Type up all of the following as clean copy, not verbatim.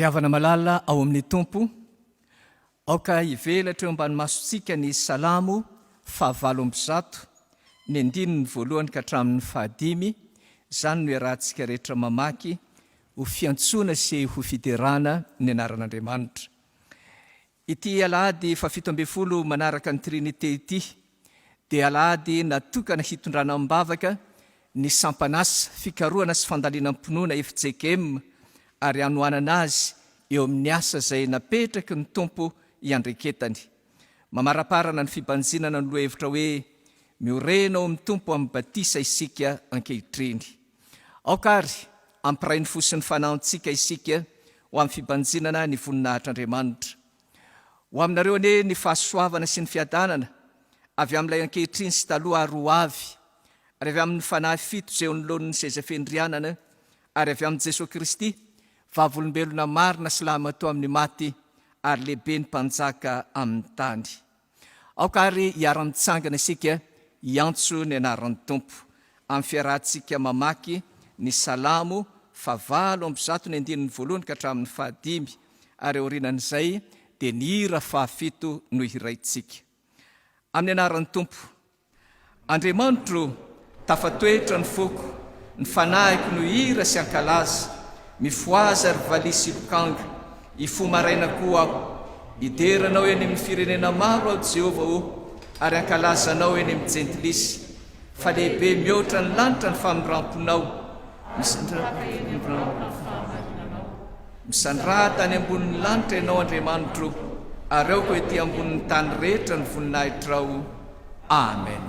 Riavana malala ao amin'ny tompo, aoka ivelatra eo ambany masontsika ny salamo 7, ny andininy voalohany ka hatramin'ny 5, izany no iarahantsika rehetra mamaky ho fiantsoana sy ho fiderana ny anaran'Andriamanitra. Ity alahady 17 manaraka ny Trinité ity, dia alahady natokana hitondrana ambavaka ny sampanasa, fikaroana sy fandalinam-pinoana FJKM, ary anoanana azy eo amin'ny asa izay napetraky ny tompo iandreketany. Mamaraparana ny fibanjinana ny lohevitra hoe miorena ao amin'ny tompo amin'ny batisa isika ankehitriny. Aokary ampirainy fosin'ny fanaontsika isika ho amin'ny fibanjinana ny voninahitr'Andriamanitra. Ho aminareo ane ny fahasoavana sy ny fiadanana avy amin'ilay ankehitriny sy taloha roa avy, ary avy amin'ny fanahy 7 izay nolon'ny sezafendrianana, ary avy amin'ny Jesosy Kristy, vavolombelona marina sy lamatoa amin'ny maty, ary lehibe ny mpanjaka amin'ny tany. Aokary hiara-mitsangana isika hiantso ny anaran'ny tompo amin'ny fiarahantsika mamaky ny salamo 7 ny andininy voalohany ka hatramin'ny 5, ary aorianan'izay dia ny hira 7 no hiraintsika. Amin'ny anaran'ny tompo, Andriamanitro, tafatoetra ny foko, ny fanahiko no hira sy ankalaza, mifoaza ary valisy lokanga, ifo maraina koa aho, hideranao eny amin'ny firenena maro ao Jehova ary ankalazanao eny amin'ny jentilisy, fa lehibe mihoatra ny lanitra ny faminramponao, misandrata any ambonin'ny lanitra ianao Andriamanitro, ary aoko ety ambonin'ny tany rehetra ny voninahitrao. Amen.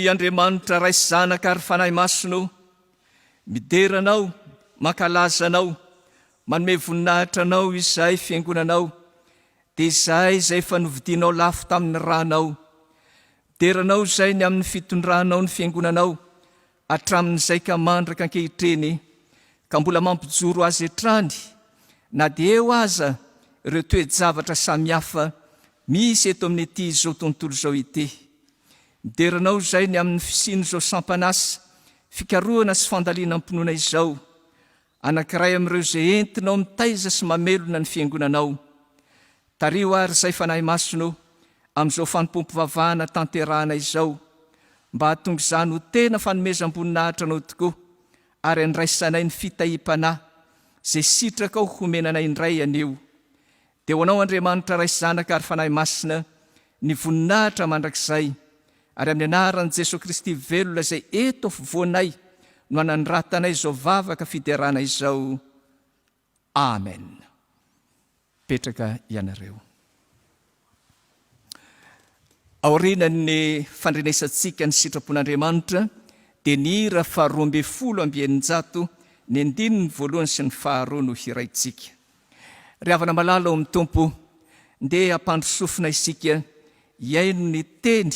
Andriamanitra ray sy zanaka ary fanahy masino, mideranao, mankalazanao, manome voninahitra anao izay fiangonanao, dia izay efa novidinao lafo tamin'ny ranao. Mideranao izay ny amin'ny fitondranao ny fiangonanao, hatramin'izay ka mandraka ankehitriny, ka mbola mampijoro azy hatrany, na dia eo aza ireo toe-javatra samihafa misy eto amin'ny ity izao tontolo izao ity. Mideranao izay ny amin'ny fisiny izao sampanasa, fikaroana sy fandaliana ampinoana izao, anankiray amin'ireo izay entinao mitaiza sy mamelona ny fiangonanao. Tario ary izay fanahy masino amin'izao fanompom-pivavahana tanterahana izao, mba hahatonga izany ho tena fanomezam-boninahitra anao tokoa, ary andraisanay ny fitahim-panahy izay sitraka ao homenanay indray anio. Dia ho anao Andriamanitra raisy zanaka ary fanahy masina ny voninahitra mandrakizay, ary amin'ny anaran'i Jesosy Kristy velona izay eto afovoanay no anandratanay izao vavaka fiderana izao. Amen. Petraka ianareo. Aorianan'ny fandrenesantsika ny sitrapon'Andriamanitra dia ny hira faharoa amby folo amby eninjato ny andininy voalohany sy ny faharoa no hiraintsika. Ry havana malala ao amin'ny Tompo, ndeha hampandrosofina isika iaino ny teny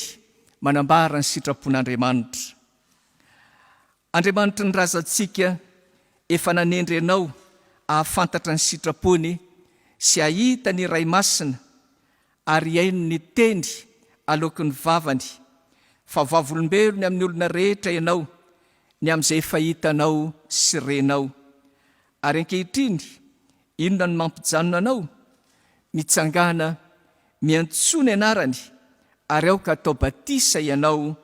manambara ny sitrapon'Andriamanitra. Andriamanitra ny razantsika efa nanendry anao ahafantatra ny sitrapony sy ahita ny ray masina, ary iaino ny teny aloky ny vavany, fa vavolombelony amin'ny olona rehetra ianao, ny amin'izay efa hitanao sy renao. Ary ankehitriny, inona ny mampijanona anao? Mitsangana, miantsoa ny anarany, ary ao ka atao batisa ianao,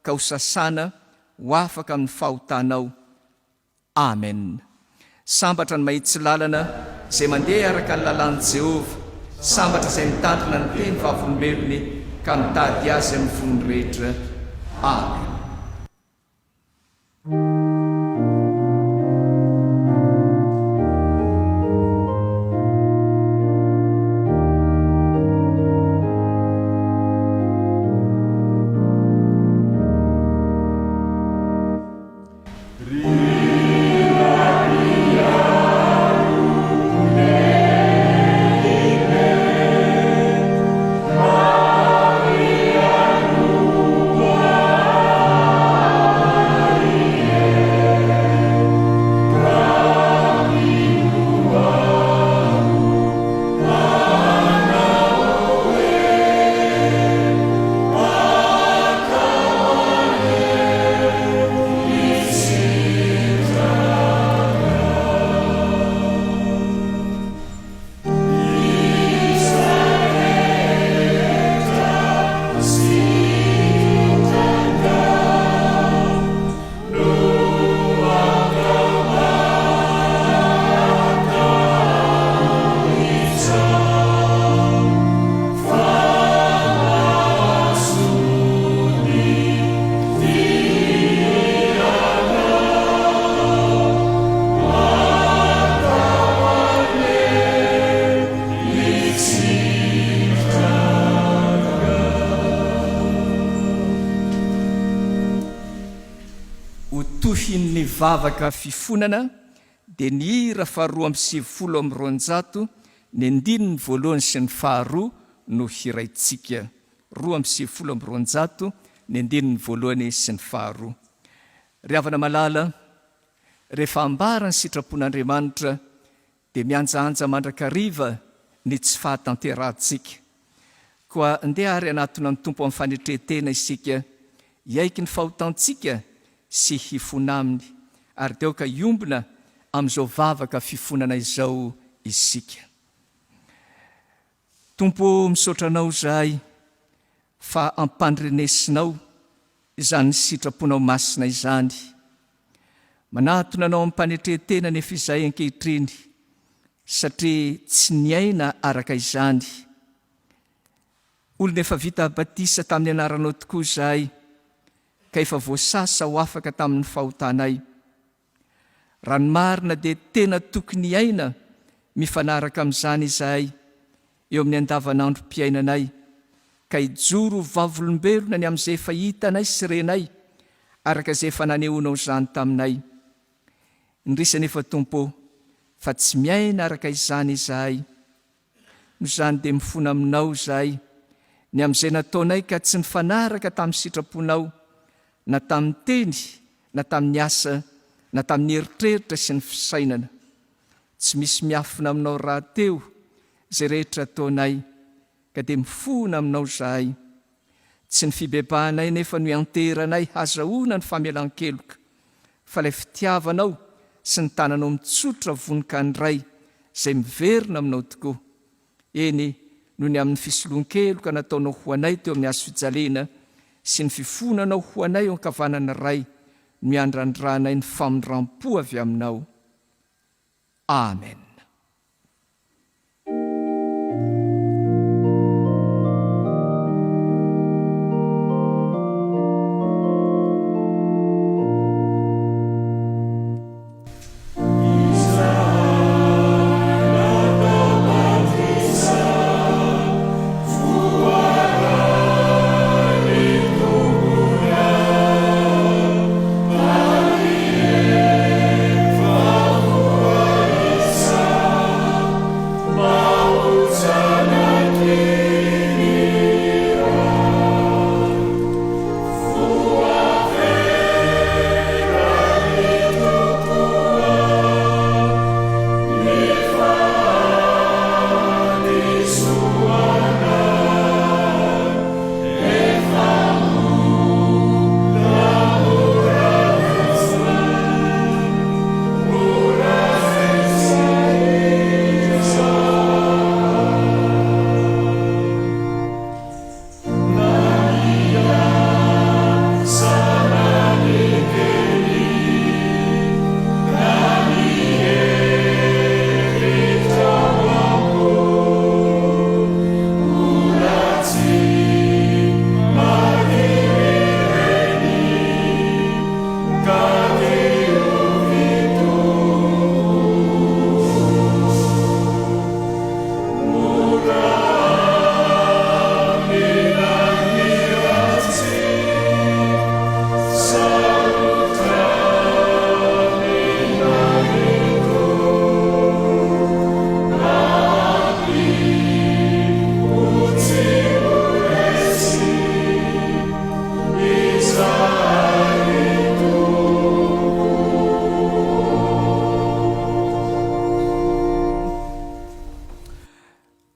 ka ho sasana ho afaka amin'ny fahotanao. Amen. Sambatra ny mahitsy lalana izay mandeha araka ny lalàn'i Jehova, sambatra izay mitandrina ny teny vavolombelony ka mitady azy amin'ny fonony rehetra. Amen. Tohin'ny vavaka fifonana dia ny hira faharoa amby sivifolo amby roanjato ny andininy voalohany sy ny faharoa no hiraintsika. 2 amby roanjato ny andininy voalohany sy ny faharoa. Ry havana malala, rehefa ambara ny sitrapon'Andriamanitra dia mianjaanja mandrakariva ny tsy fahatanterantsika. Koa andeha ary anatona ny Tompo amin'ny fanetretena isika, iaiky ny fahotantsika sy hifona aminy, ary teo ka iombona amin'izao vavaka fifonana izao isika. Tompo, misaotranao zahay fa ampandrenesinao izany sitraponao masina izany. Manatona anao amin'ny mpanetretena nefa izay ankehitriny, satria tsy niaina araka izany. Olona efa vita batisa tamin'ny anaranao tokoa zahay, ka efa voasasa ho afaka tamin'ny fahotanay. Raha ny marina dia tena tokony aina mifanaraka amin'izany izahay eo amin'ny andavanandro mpiainanay, ka hijoro vavolombelona ny amin'izay efa hitanay sy renay, araka izay efa nanehoanao izany taminay. Indrisana efa Tompo, fa tsy miaina araka izany izahay. No izany dia mifona aminao izahay, ny amin'izay nataonay ka tsy nifanaraka tamin'ny sitraponao, na tamin'ny teny, na tamin'ny asa, na tamin'ny eritreritra sy ny fisainana. Tsy misy miafina aminao rahateo izay rehetra ataonay, ka dia mifona aminao zahay. Tsy ny fibebahanay nefa no ianteranay hazahoana ny famelan-keloka, fa ilay fitiavanao sy ny tananao mitsotra voninka nyray izay miverina aminao tokoa. Eny noho ny amin'ny fisolohan-kelo ka nataonao ho anay teo amin'ny hazo fijaliana sy ny fifonanao ho anay eo ankavanana ray miandrandrahanay ny famindram-po avy aminao. Amen.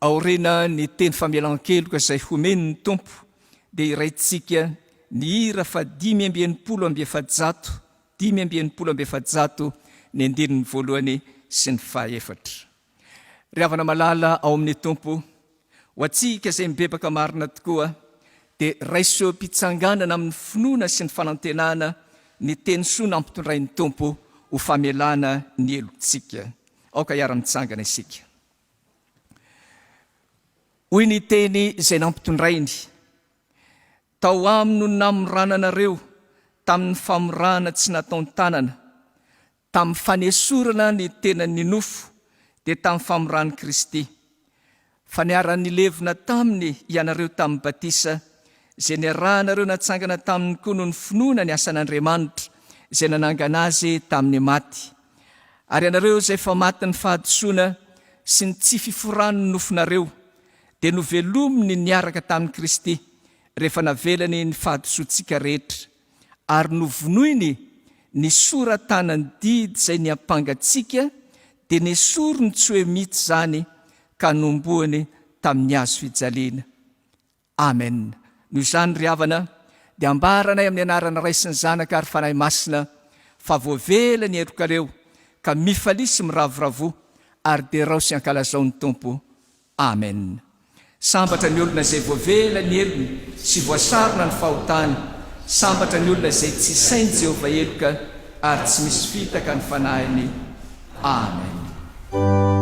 Aorina ny teny famelan-keloka izay homeny ny tompo dia iraintsika ny hira fa 580 ny andinin'ny voalohany sy ny fahaefatra. Ry havana malala ao amin'ny tompo, ho antsika izay mibebaka marina tokoa dia raiso mpitsanganana amin'ny finoana sy ny fanantenana ny teny soa nampitondray ny tompo ho famelana ny elontsika. Aoka hiara-mitsangana isika. Hoy ny teny izay nampitondrainy: tao amino ny namorananareo tamin'ny famorana tsy nataony tanana, tamin'ny fanesorana ny tenany nofo dia tamin'ny famorany Kristy. Fa niara-ny levina taminy ianareo tamin'ny batisa, izay niarahanareo natsangana taminy koa noho ny finoana ny asan'Andriamanitra izay nanangana azy tamin'ny maty. Ary ianareo izay efa maty ny fahadisoana sy ny tsy fiforany ny nofonareo, dia novelominy niaraka tamin'ny Kristy rehefa navelany ny fahadisoantsika rehetra, ary novonoiny ny soratanany didy izay niampangatsika dia nesorony tsy hoe mity zany ka nomboany tamin'ny hazo fijaliana. Amen. Noho izany ry havana dia ambaranay amin'ny anarana Ray sy ny Zanaka ary fanahy masina fa voavela ny erokareo ka mifalisy miravoravo ary dia rao sy ankalazao ny tompo. Amen. Sambatra ny olona izay voavela ny elony sy voasarona ny fahotany, sambatra ny olona izay tsy sainy Jehovah eloka ary tsy misy fitaka ny fanahiny. Amen. No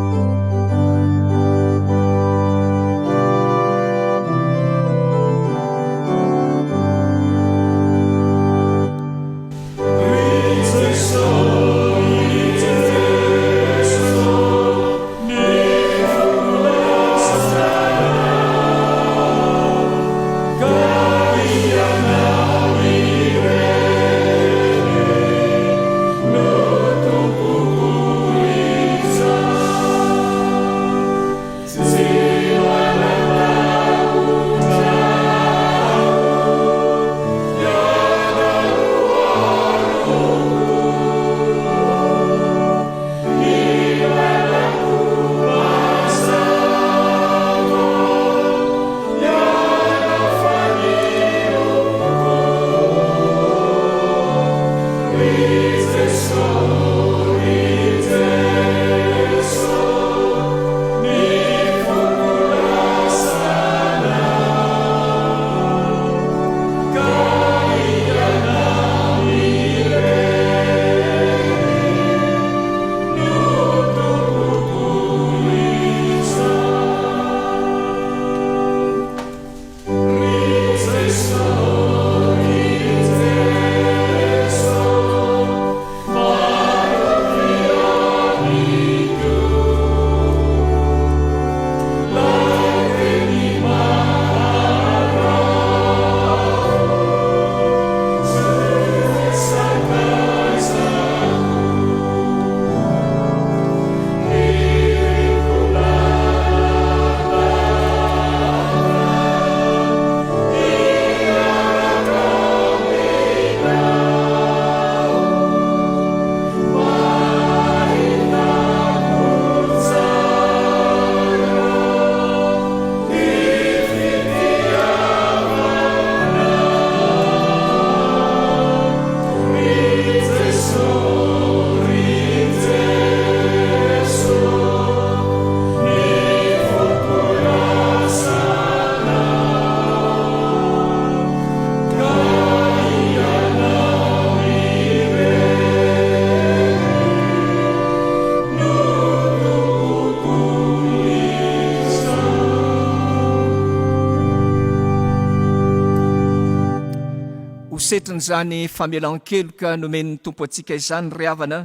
setrin'izany famelan-keloka nomen'ny tompo antsika izany ry havana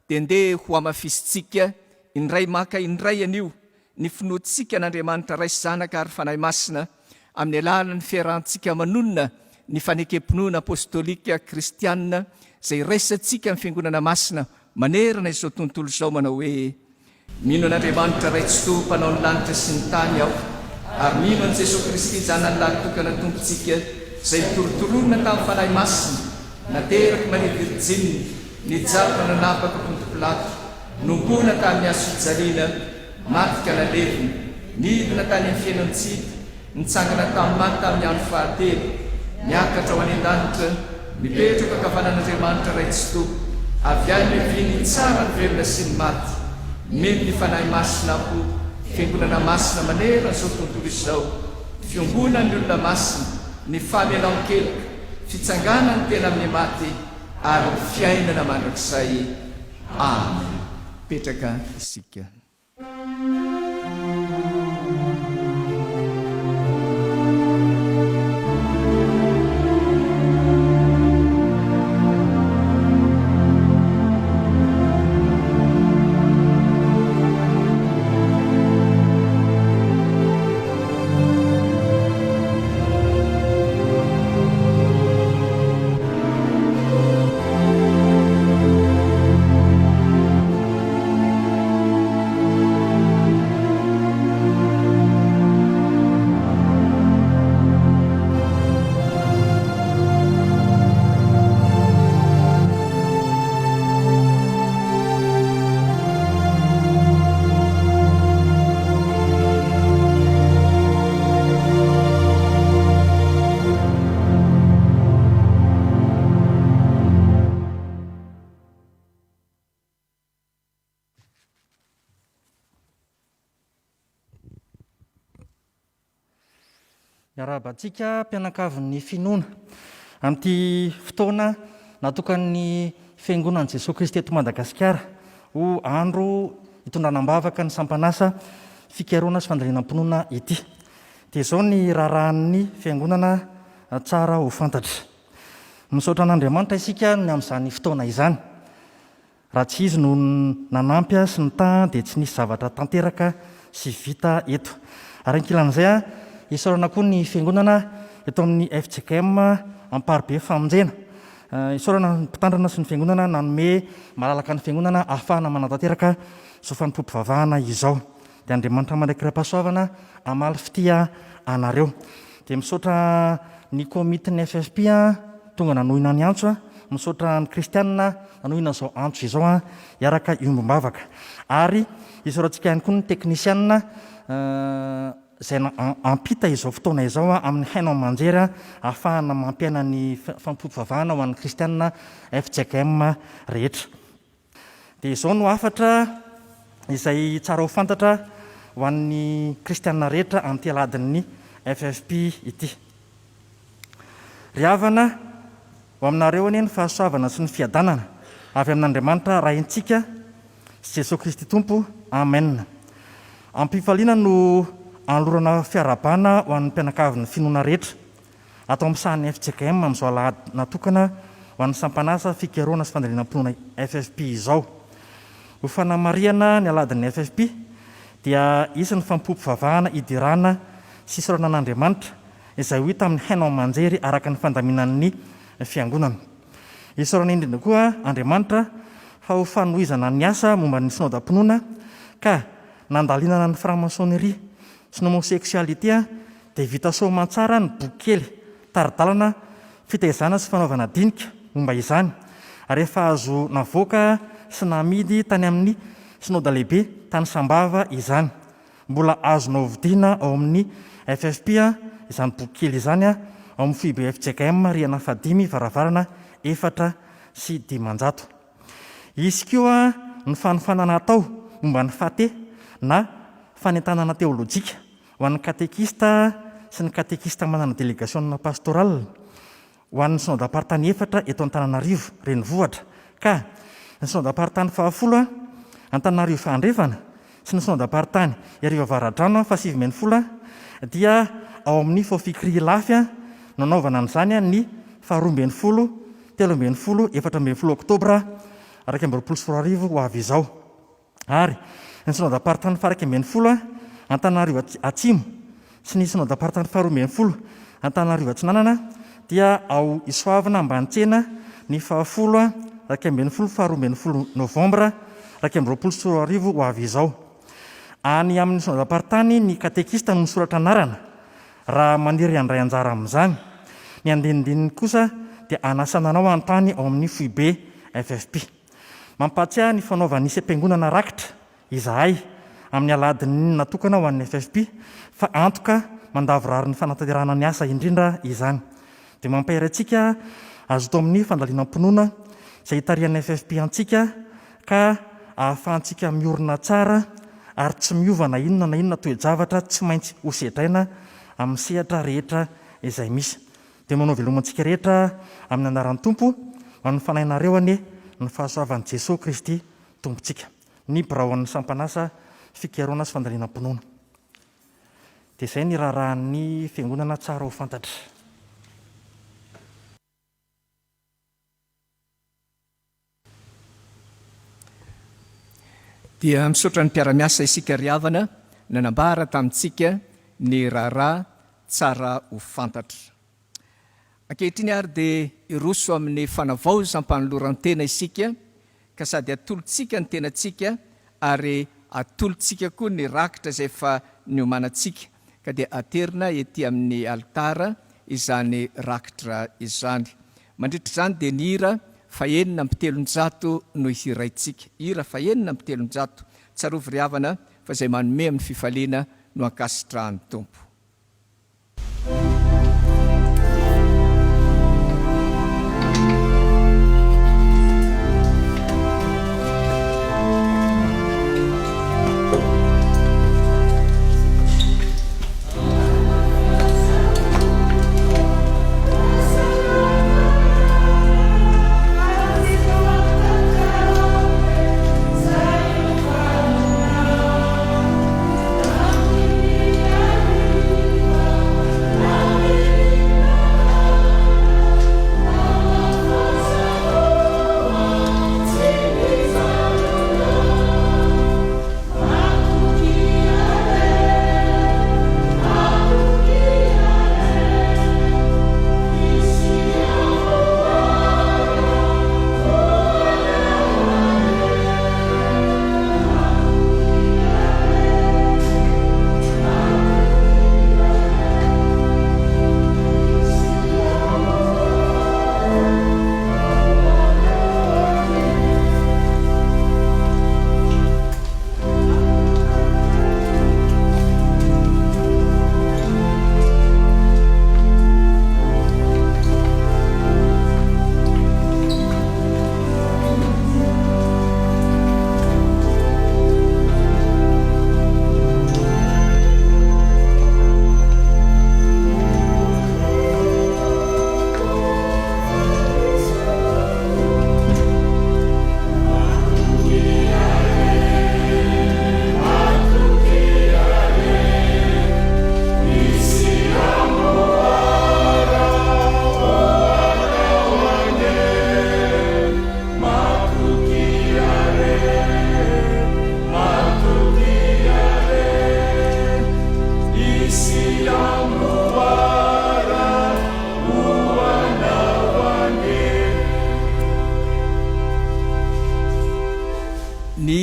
dia ndeha ho amafisitsika indray maka indray anio ny finoantsika n'Andriamanitra ray sy zanaka ary fanahy masina amin'ny alalan'ny fiarahantsika manonona ny fanekempinoana apôstôlika kristianina izay raisantsika amin'ny fiangonana masina manerana izao tontolo izao manao hoe mino an'Andriamanitra ray tsy to mpanao ny lanitra sy ny tany aho ary mino an' Jesosy Kristy zanany latokana tompontsika izay mitorotolona tamin'ny fanahy masina nateraky Maria Virjiny nijapa nanapaka Ponto Pilato nombona tamin'ny hazo-fijaliana matika nalevina nidina tany amin'ny fiainantsika nitsangana tamin'ny maty tamin'ny andro fahatelo miakatra ho any an-danitra mipetraka ankavanan'Andriamanitra ray tsy to avy any miviny tsara ny velona sy ny maty meno ny fanahy masina ho fiangonana masina manerana izao tontolo izao fiangonan'ny olona masina ny famelan-keloka fitsanganany tena amin'ny maty ary ny fiainana mandrakizay. Amen. Petraka isika. Miarabantsika mpianakavin'ny finoana amin'ity fotoana natokan'ny fiangonan'i Jesosy Kristy eto Madagasikara ho andro hitondranam-bavaka ny sampanasa fikaroana sy fandalinam-pinoana ity. Dia izao ny rarahan'ny fiangonana tsara ho fantatra. Misaotra an'Andriamanitra isika ny amin'izany fotoana izany. Raha tsy izy no nanampy sy ny taha dia tsy nisy zavatra tanteraka sy vita eto. Ary ankilan'izay isaorana koa ny fiangonana eto amin'ny FJKM Amparibe Famonjena. Isaorana ny mpitandrana sy ny fiangonana nanome malalaka ny fiangonana ahafahana manatanteraka izao Fotoam-pivavahana izao. Dia Andriamanitra mandrakira-pahasoavana amaly fitia anareo. Dia misaotra ny komitin'ny FFP tonga nanohina ny antso, misaotra ny kristianina nanohina izao antso izao hiaraka iombom-bavaka. Ary isaurantsika ihany koa ny teknisianina izay ampita izao fotoana izao amin'ny hainao manjery ahafahana mampiaina ny fampivavahana ho an'ny kristianina FJKM rehetra. Dia izao no afatra izay tsara ho fantatra ho an'ny kristianina rehetra amin'ity aladin'ny FFP ity. Ry havana ho aminareo anie ny fahasoavana sy ny fiadanana avy amin'Andriamanitra raintsika sy Jesosy Kristy Tompo. Amen. Ampifaliana no anolorana fiarabana ho an'ny mpianakavin'ny finoana rehetra atao amin'ny sahan'ny FJKM amin'izao alahady natokana ho an'ny sampanasa fikaroana sy fandalinam-pinoana FFP izao. Ho fanamariana ny aladin'ny FFP dia isan'ny fampivavahana idirana sy isaorana an'Andriamanitra izay ho hita amin'ny hainao manjery araka ny fandaminan'ny fiangonana. Isaorana indrindra koa Andriamanitra fa ho fanohizana ny asa momba ny sinodam-pinoana ka nandalinana ny franc-maçonnerie sy ny homosexualité dia vita soamantsara ny boky kely taridalana fitaizana sy fanaovana dinika momba izany. Rehefa azo navoaka sy namidy tany amin'ny sinoda lehibe tany Sambava izany, mbola azonao vidiana ao amin'ny FFP izany boky kely izany ao amin'ny FTV FJKM rihana 5 varavarana 4 sy 500. Izy koa ny fanofanana atao momba ny fate na fanentanana teolojika ho an'ny katekista sy ny katekista manana délégation pastoral ho an'ny sinodam-paritany 4 eto Antananarivo renivohitra, ka ny sinodam-paritany 10 Antananarivo Fandrefana sy ny sinodam-paritany Ariva Avaradrano 7 dia ao amin'ny fao fikry lafy nanaovana an'izany ny faharoambin'ny folo, telo ambin'ny folo, efatra ambin'ny folo oktobra, araky amby-roapolo sy roa arivo ho avy izao. Ary ny synodam-paritany faraky ambin'ny folo Antananarivo Atsimo sy ny synodam-paritany faharoambin'ny folo Antananarivo Atsinanana dia ao Isoavana Ambanitsena ny fahafolo araky ambin'ny folo faharoambin'ny folo novambra araky amby-roapolo sy roa arivo ho avy izao. Any amin'ny synodam-paritany ny katekista no misoratra anarana raha maniry andray anjara amin'izany. Ny andinindininy kosa dia anasana anao an-tany ao amin'ny FTV FFP. Mampatsiahy ny fanaovan'isy am-piangonana rakitra izahay amin'ny aladiny natokana ho an'ny FFP fa antoka mandavorary ny fanatanterahana ny asa indrindra izany. Dia mampahery-antsika azo tao amin'ny fandalinam-pinoana izay hitarian'ny FFP antsika ka ahafahantsika miorina tsara ary tsy miova na inona toe-javatra tsy maintsy hosedraina amin'ny sehatra rehetra izay misy. Dia manao velomantsika rehetra amin'ny anaran'ny Tompo amin'ny fanahinareo ane ny fahasoavan'i Jesosy Kristy Tompontsika. Ny biraon'ny sampanasa fikaroana sy fandalinam-pinoana. Dia izay ny raharahan'ny fiangonana tsara ho fantatra. Dia misaotra ny mpiara-miasa isika riavana nanambara tamintsika ny raharaha tsara ho fantatra. Ankehitriny ary dia iroso amin'ny fanavaozam-panoloran-tena isika ka sady atolotsika ny tenantsika ary atolotsika koa ny rakitra izay efa niomanantsika ka dia aterina ety amin'ny altara izany rakitra izany. Mandritra izany dia ny hira fahenina amby 700 no hiraintsika. Hira fahenina amby 700 tsarovy riavana fa izay manome amin'ny fifaliana no ankasitrahan'ny Tompo.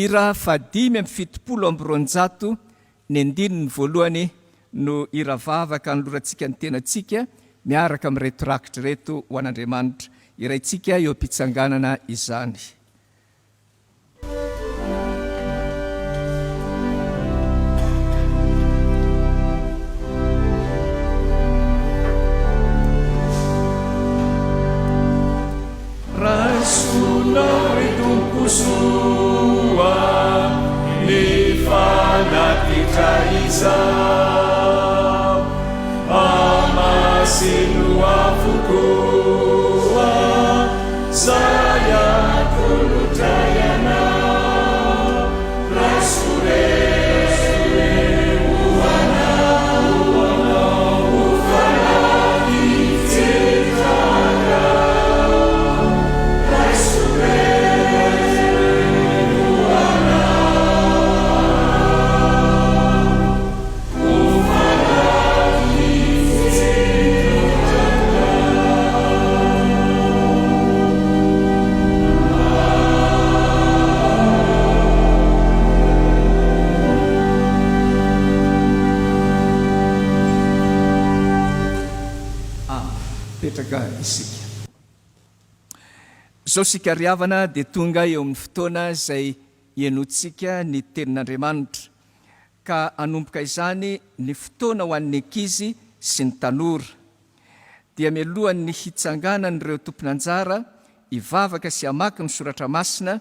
Ira fadimy amby 700 ny andininy voalohany no ira vavaka ny lorantsika ny tenantsika miaraka amin'reto rakitra reto ho an'Andriamanitra. Iraintsika eo am-pitsanganana izany. Rasunao e Tompo soa ny fanatitra izao amasino avokoa zay atolotray anao rasore hoanao ho fanahy tsetaka Zao sikariavana dia tonga eo amin'ny fotoana izay ienotsika ny tenin'Andriamanitra, ka anomboka izany ny fotoana ho an'ny ankizy sy ny tanora. Dia mialohan'ny hitsanganan'ireo tompon'anjara hivavaka sy hamaky ny soratra masina,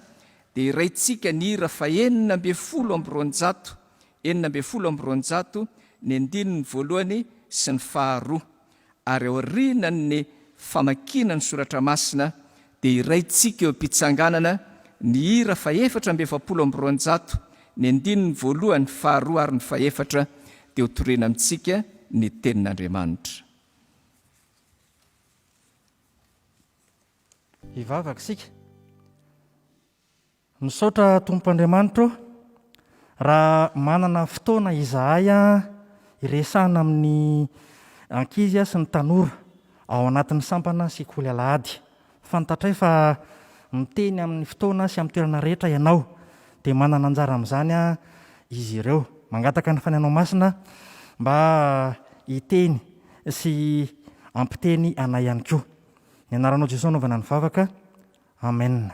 dia iraintsika ny hira fa 490 ny andininy voalohany sy ny faharoa, ary aorianan'ny famakiana ny soratra masina dia iraintsika eo am-pitsanganana ny hira fa 420 ny andininy voalohany, faharoa ary ny faefatra, dia ho torena amintsika ny tenin'Andriamanitra. Hivavaka sika, misaotra Tompoandriamanitra, raha manana fotoana izahay iresahana amin'ny ankizy sy ny tanora ao anatin'ny sampana sekoly alahady. Fantatray fa miteny amin'ny fotoana sy amin'ny toerana rehetra ianao, dia manana anjara amin'izany izy ireo, mangataka ny fanainao masina mba hiteny sy ampiteny anay ihany koa. Ny anaranao Jesosy anaovana ny vavaka. Amen.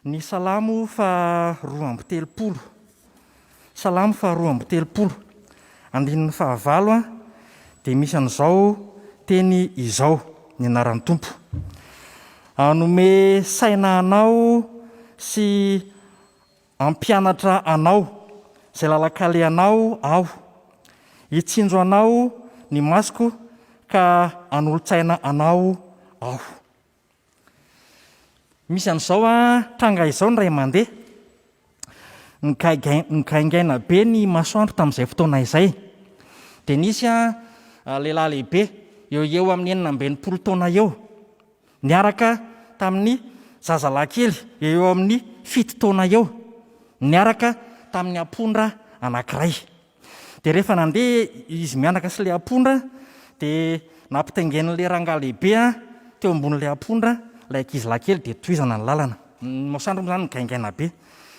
Ny salamo fa 230. Salamo fa 230. Andinin'ny fahavalo dia misy an'izao teny izao ny anaran'ny Tompo. Anome saina anao sy ampianatra anao, izay lalakale anao aho, hitsinjo anao ny masoko ka anolo-tsaina anao aho. Misy an'izao tranga izao ny ray aman-deha, nigaingaina be ny masoandro tamin'izay fotoana izay, dia nisy lehilahy lehibe eo amin'ny 40 taona eo, niaraka tamin'ny zazalahy kely eo amin'ny 7 taona eo, niaraka tamin'ny ampondra anankiray. Dia rehefa nandeha izy mianaka sy le ampondra, dia nampitaingen'ilay rangahy lehibe teo ambon'ilay ampondra ilay ankizilahy kely, dia tohizana ny lalana. Masoandro zany nigaingaina be.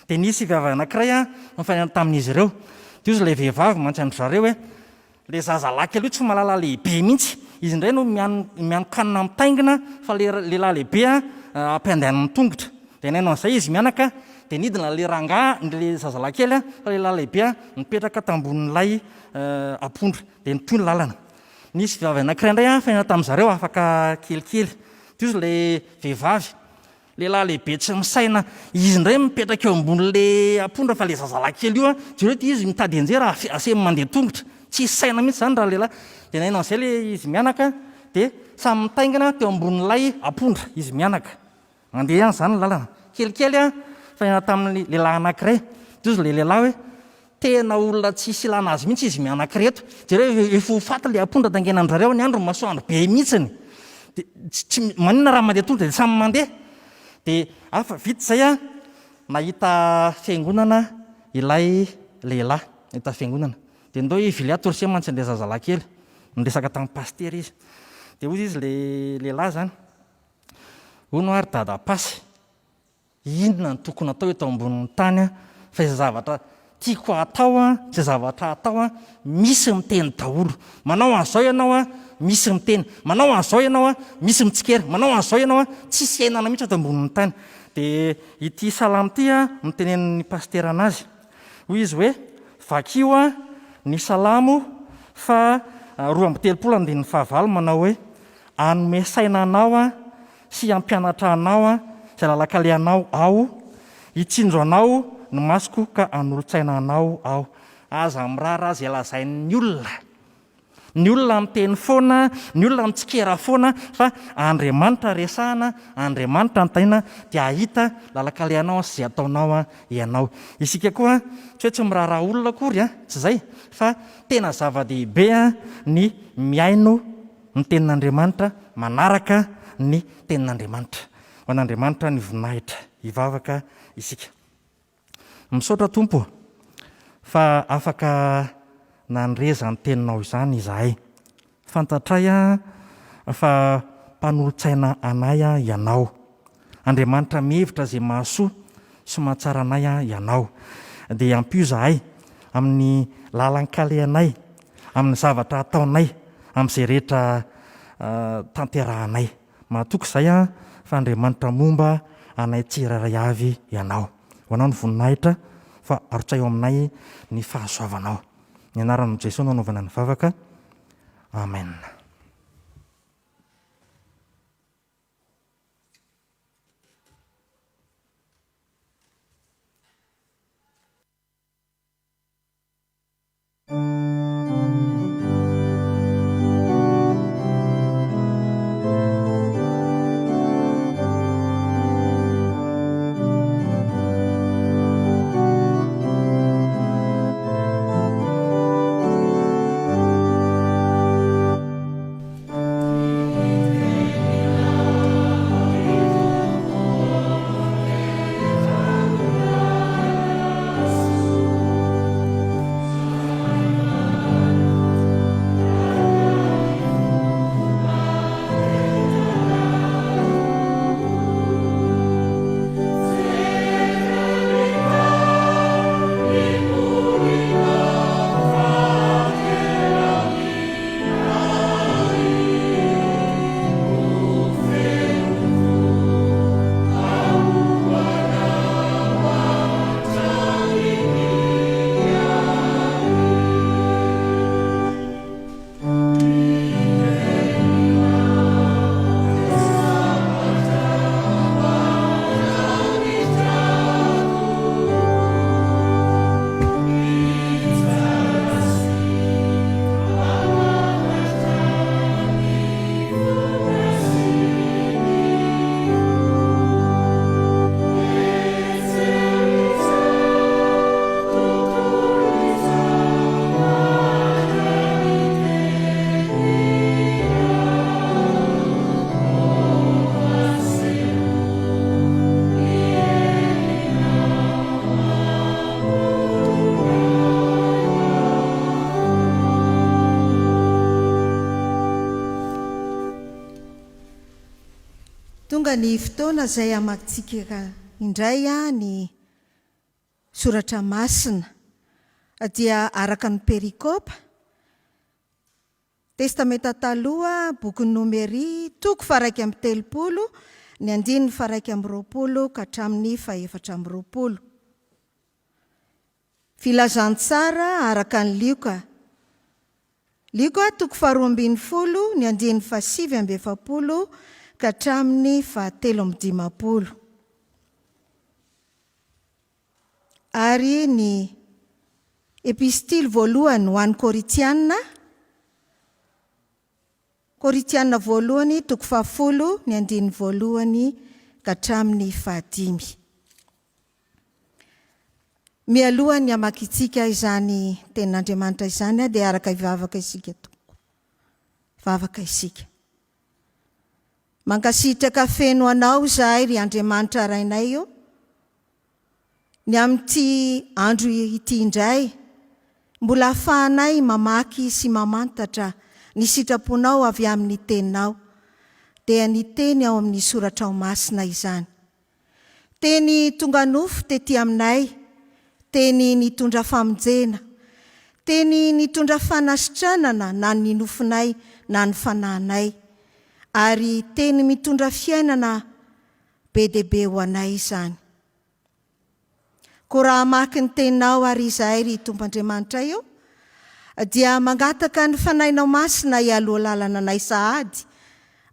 Dia nisy vehivavy anankiray mifanena tamin'izy ireo. Dia izy ilay vehivavy mantsy andro zareo hoe ilay zazalahy kely io tsy mahalala lehibe mihitsy, izy indray no mianokanina mitaingina fa lehilahy lehibe ampiandehanany tongotra. Dia nainao an'izay izy mianaka, dia nidina le rangahy le zazalahy kely fa lehilahy lehibe mipetraka tambonin'ilay ampondra, dia nitoy ny lalana. Nisy vehivavy anankiray indray fainana tamin'izareo afaka kelikely. Dia izy ilay vehivavy, lehilahy lehibe tsy misaina, izy indray mipetraka eo ambon'le ampondra fa le zazalahy kely io jereo dia izy mitady anjera asemy mandeha tongotra, tsy saina mihitsy zany raha lehilahy. Dia nainao an'izay le izy mianaka, dia samy mitaingana teo ambon'ilay ampondra izy mianaka, mandeha ihany zany ny lalana. Kelikely fainana tamin'ny lehilahy anankiray. Dia izy le lehilahy hoe tena olona tsy hisy ilana azy mihitsy izy mianaka reto, jereo efa ho faty le ampondra tangenan'zareo ny andro masoandro be mihitsiny, dia tsy maninona raha mandeha tongotra dia samy mandeha. Dia afa vita izay nahita fiangonana ilay lehilahy, nahita fiangonana, dia ndao ivily torsia mantsy an'ilay zazalahy kely, miresaka tamin'ny paster izy. Dia hoy izy le lehilahy zany, hono ary dadapasy, inona ny tokony atao eto ambonin'ny tany fa izay zavatra tiako atao izay zavatra atao misy miteny daholo. Manao an'izao ianao misy miteny, manao an'izao ianao misy mitsikera, manao an'izao ianao tsisy iainana mihitsy eto ambonin'ny tany. Dia ity salamo ity mitenen'ny paster anazy, hoy izy hoe vakio ny salamo fa 230 manao hoe anome saina anao sy ampianatra anao izay lalakale anao ao, hitsinjo anao ny masoko ka anolo-tsaina anao ao. Aza mirara izay lazain'ny olona, ny olona miteny foana, ny olona mitsikera foana, fa Andriamanitra resahana, Andriamanitra antaina, dia ahita lalakale anao sy izay ataonao ianao. Isika koa tsy hoe tsy mirara olona akory tsy izay, fa tena zava-dehibe ny miaino ny tenin'Andriamanitra, manaraka ny tenin'Andriamanitra. Ho an'Andriamanitra ny voninahitra. Hivavaka isika. Misaotra Tompo fa afaka nandreza ny teninao izany izahay. Fantatray fa mpanolotsaina anay ianao. Andriamanitra mihevitra izay mahasoa sy mahatsara anay ianao. Dia ampio izahay amin'ny lalan-kale anay, amin'ny zavatra ataonay, amin'izay rehetra tanterahanay. mahatoky izay a fa Andriamanitra momba anay tsiraray avy ianao. Ho anao ny voninahitra fa arotsay eo aminay ny fahasoavanao. Ny anaran'i Jesosy no anaovana ny vavaka. Amen. Tonga ny fotoana izay amatsika indray ny soratra masina dia araka ny perikôpa testamenta taloha boky nomery 1:30 ny 9:20 ka hatramin'ny 4:20. Filazantsara araka ny Lioka 2:12 ny 9:7 ka hatramin'ny 7:15. Ary ny epistily voalohany ho an'ny Koritianina voalohany 10 ny 1 ka hatramin'ny 5. Mialohany amakitsika izany tenin'Andriamanitra izany dia araka ivavaka isika toko. Vavaka isika. Mankasitraka feno anao zahay ry Andriamanitra rainay io. Ny amin'ity andro ity indray mbola ahafahanay mamaky sy mamantatra ny sitraponao avy amin'ny teninao dia ny teny ao amin'ny soratra ao masina izany. Teny tonga nofo tety aminay, teny nitondra famonjena, teny nitondra fanasitranana na ny nofinay na ny fanahinay, ary teny mitondra fiainana be dia be ho anay izany. Ko raha maky ny teninao ary izahay ry Tompoandriamanitra io, dia mangataka ny fanahinao masina ialoha lalana anay sahady,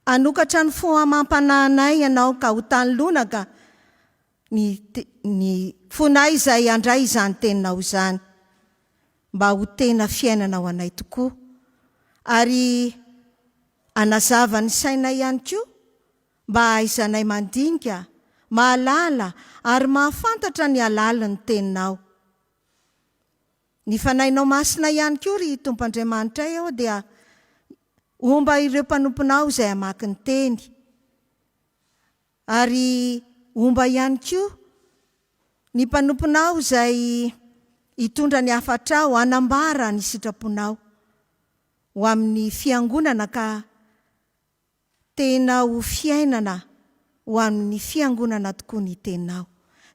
anokatra ny foamam-panahinay ianao ka ho tanilona ka ny fonay izay andray izany teninao izany, mba ho tena fiainana ho anay tokoa, ary anazava ny sainay ihany koa, mba ahaizanay mandinika, mahalala ary mahafantatra ny alalan'ny teninao. Ny fanahinao masina ihany koa ry Tompoandriamanitra io dia omba ireo mpanomponao izay amaky ny teny, ary omba ihany koa ny mpanomponao izay hitondra ny hafatrao hanambara ny sitraponao ho amin'ny fiangonana ka tena ho fiainana ho amin'ny fiangonana tokoa ny teninao.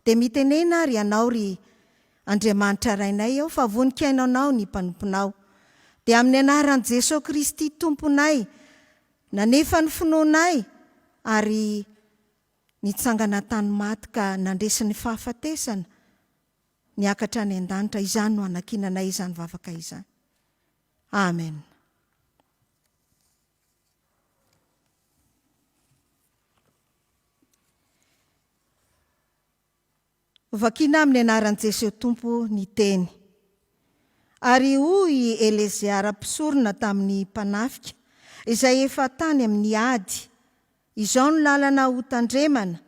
Dia mitenena ry anao ry Andriamanitra rainay eo fa voninkainanao ny mpanomponao. Dia amin'ny anaran'i Jesosy Kristy Tomponay, nanefa ny finoanay ary nitsangana tany maty ka nandresin'ny fahafatesana niakatra ny an-danitra. Izany no anakinanay izany vavaka izany. Amen. Vakina amin'ny anaran'i Jesosy Tompo ny teny. Ary hoy Elezia ara-pisorona tamin'ny mpanafika izay efa tany amin'ny ady, izao no lalana ho tandremana,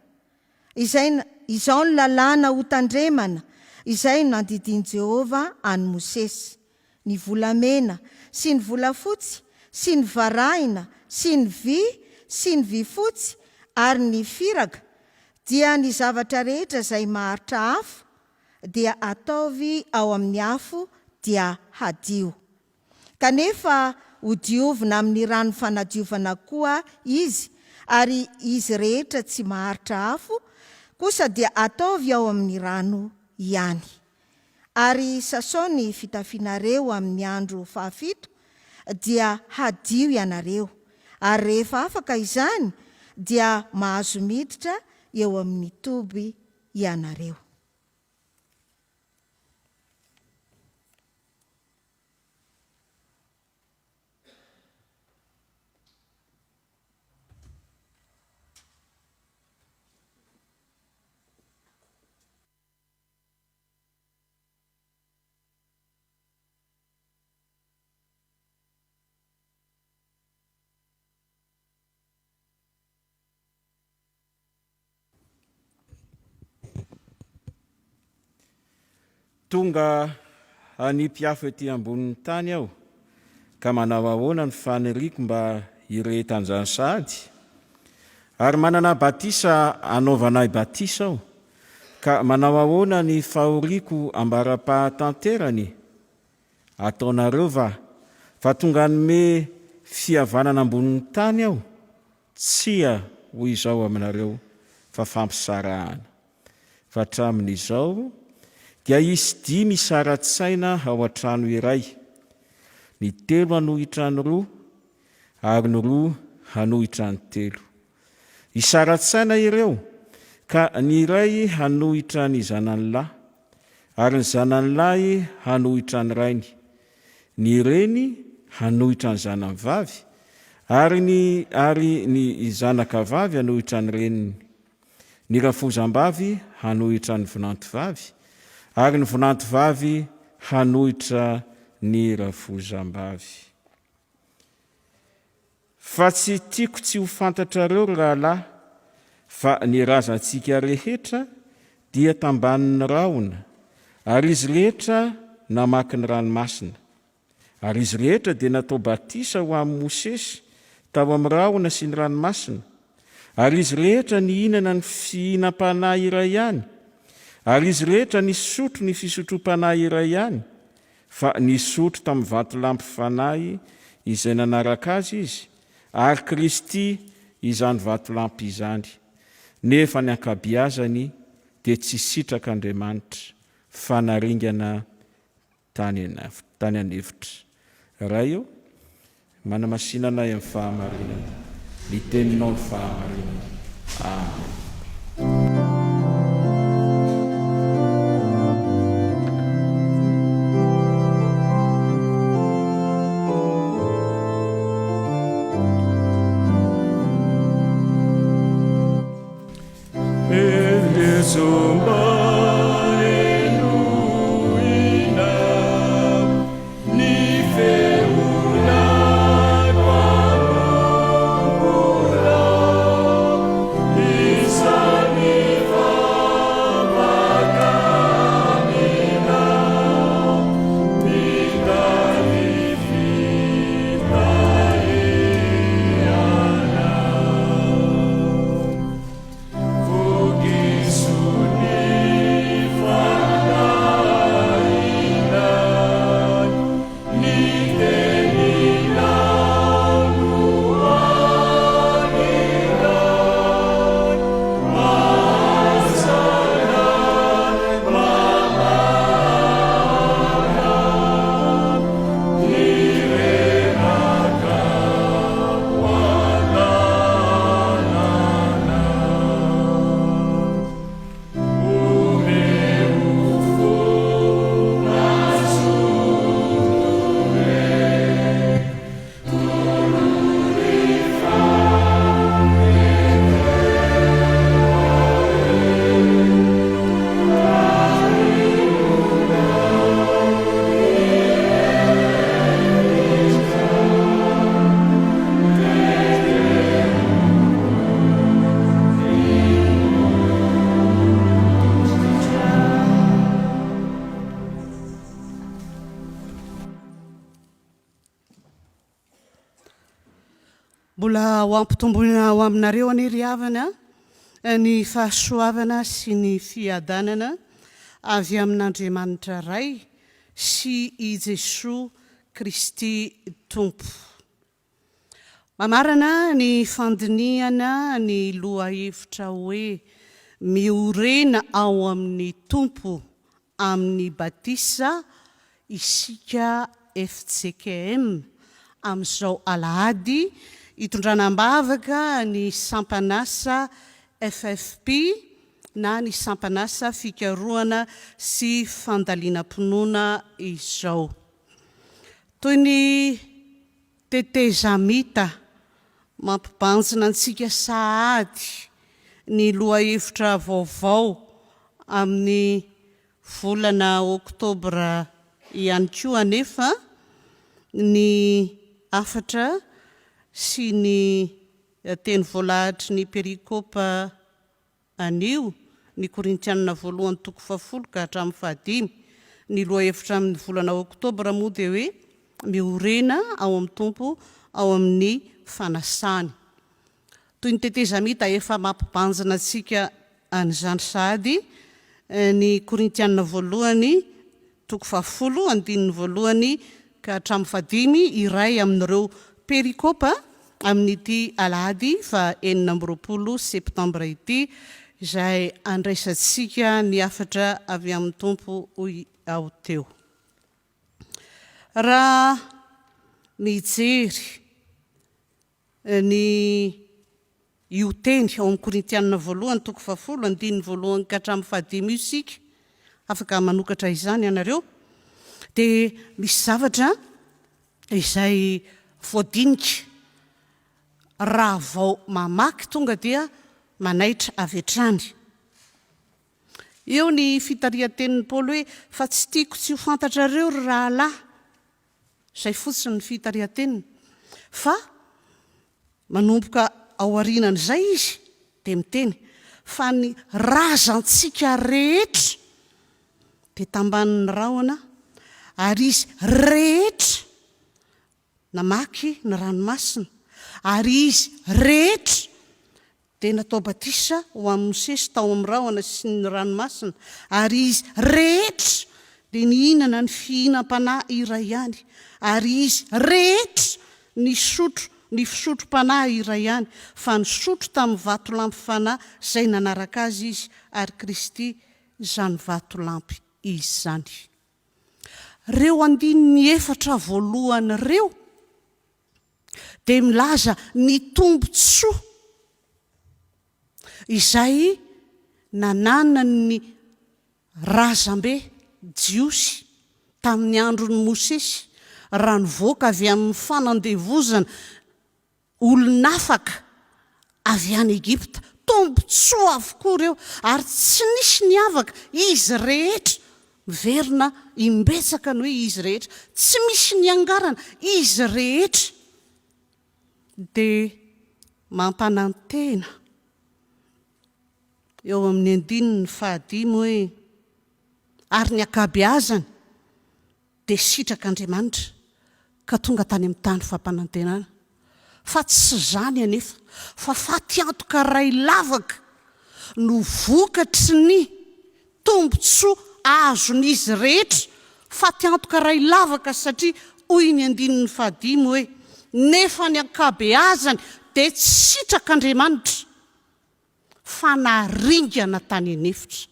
izao no lalàna ho tandremana, izay no nandidiny Jehova any Mosesy, ny volamena sy ny volafotsy sy ny varahina sy ny vy fotsy ary ny firaka, dia ny zavatra rehetra izay maharitra afo dia ataovy ao amin'ny afo dia hadio. Kanefa ho diovina amin'ny rano fanadiovana koa izy, ary izy rehetra tsy maharitra afo kosa dia ataovy ao amin'ny rano ihany. Ary sasao ny fitafianareo amin'ny andro 7 dia hadio ianareo, ary rehefa afaka izany dia mahazo miditra eo amin'ny toby ianareo. Tonga any mpiafo ety ambonin'ny tany aho, ka manao ahoana ny faniriko mba iretan'izany sady, ary manana batisa anaovanay batisa aho, ka manao ahoana ny fahoriko ambara-pahatanterany. Ataonareo fa tonga nome fihavanana ambonin'ny tany aho, tsia ho izao aminareo fa fampisarahana. Fa tramin'izao dia isy 5 sara-tsaina ao an-trano iray, ny 3 hanohitra ny 2 ary ny 2 hanohitra ny 3. Isara-tsaina ireo, ka ny iray hanohitra ny zanany lahy ary ny zanany lahy hanohitra ny rainy, ny reny hanohitra ny zanany vavy ary ny zanaka vavy hanohitra ny reniny, ny rafozam-bavy hanohitra ny vinanty vavy ary ny vinanty vavy hanohitra ny rafozam-bavy. Fa tsy tiako tsy ho fantatrareo rahalahy, fa ny razantsika rehetra dia tambanin'ny rahona, ary izy rehetra namaky ny ranomasina, ary izy rehetra dia natao batisa ho amin'ny Mosesy tao amin'ny rahona sy ny ranomasina, ary izy rehetra nihinana ny fihinam-panahy iray ihany, ary izy rehetra nisotro ny fisotrom-panahy iray ihany, fa nisotro tamin'ny vatolampy fanahy izay nanaraka azy izy, ary Kristy izany vatolampy izany. Nefa ny ankabeazany dia tsy sitraka Andriamanitra, fa naringana tany anevitra. Raha io, manamasinanay amin'ny fahamarinana, ny teninao ny fahamarinana. Amen. Forgive me. mbola ho ampitombona ho aminareo any ryhavana ny fahasoavana sy ny fiadanana avy amin'Andriamanitra ray sy i Jesosy Kristy Tompo. Mamarana ny fandiniana ny lohahevitra hoe miorena ao amin'ny Tompo amin'ny batisa isika FJKM amin'izao alahady itondranam-bavaka ny sampanasa FFP na ny sampanasa fikarohana sy fandaliana-pinoana izao. Toy ny tetezamita mampibanjina antsika sahady ny lohahevitra vaovao amin'ny volana Oktobra ihany koa anefa ny afatra sy ny teny voalahatry ny perikopa anio ny Korintianina 1:10 ka hatramin'ny 15 ny lohahevitra amin'ny volana Oktobra moa dia hoe miorena ao amin'ny Tompo ao amin'ny fanasany. Toy ny tetezamita efa mampibanjina antsika an'izany sahady ny Korintianina 1:10 ka hatramin'ny 15 iray amin'ireo perikopa amin'ity alahady fa 24 septambra ity izay andraisantsika ny afatra avy amin'ny Tompo ao teo. Raha mijery ny io teny ao amin'ny Korintianina 1:10 ka hatramin'ny 15 isika afaka manokatra izany ianareo dia misy zavatra izay voadinika raha vao mamaky tonga dia manaitra avy hatrany. Eo ny fitarihan-tenin'ny Paoly hoe fa tsy tiako tsy ho fantatrareo rahalahy, izay fotsiny ny fitarihan-teniny, fa manomboka ao aorianan'izay izy dia miteny fa ny razantsika rehetra dia tambanin'ny rahona ary izy rehetra namaky ny ranomasina ary izy rehetra dia natao batisa ho amin'ny Mosesy tao amin'ny rahona sy ny ranomasina ary izy rehetra dia nihinana ny fihinam-panahy iray ihany ary izy rehetra ny fisotro-panahy iray ihany fa nisotro tamin'ny vatolampy fanahy izay nanaraka azy izy ary Kristy izany vatolampy izy zany. Reo andininy efatra voalohany reo dia milaza ny tombotsoa izay nanana ny razambe jiosy tamin'ny andron'ny Mosesy raha nivoaka avy amin'ny fanandevozana olonafaka avy any Egipta. Tombotsoa avokoa reo ary tsy nisy ny avaka izy rehetra miverina imbetsaka ny hoe izy rehetra, tsy misy ny angarana izy rehetra dia mampanantena eo amin'ny 15 hoe ary ny akabeazany dia sitrak'Andriamanitra ka tonga tany amin'ny tany fampanantenana. Fa tsy zany anefa fa fatiantoka ray lavaka no vokatry ny tombotsoa azon'izy rehetra. Fatiantoka ray lavaka satria hoy ny 15 hoe nefa ny akabeazany dia tsy sitrak'Andriamanitra fa naringana tany anefitra.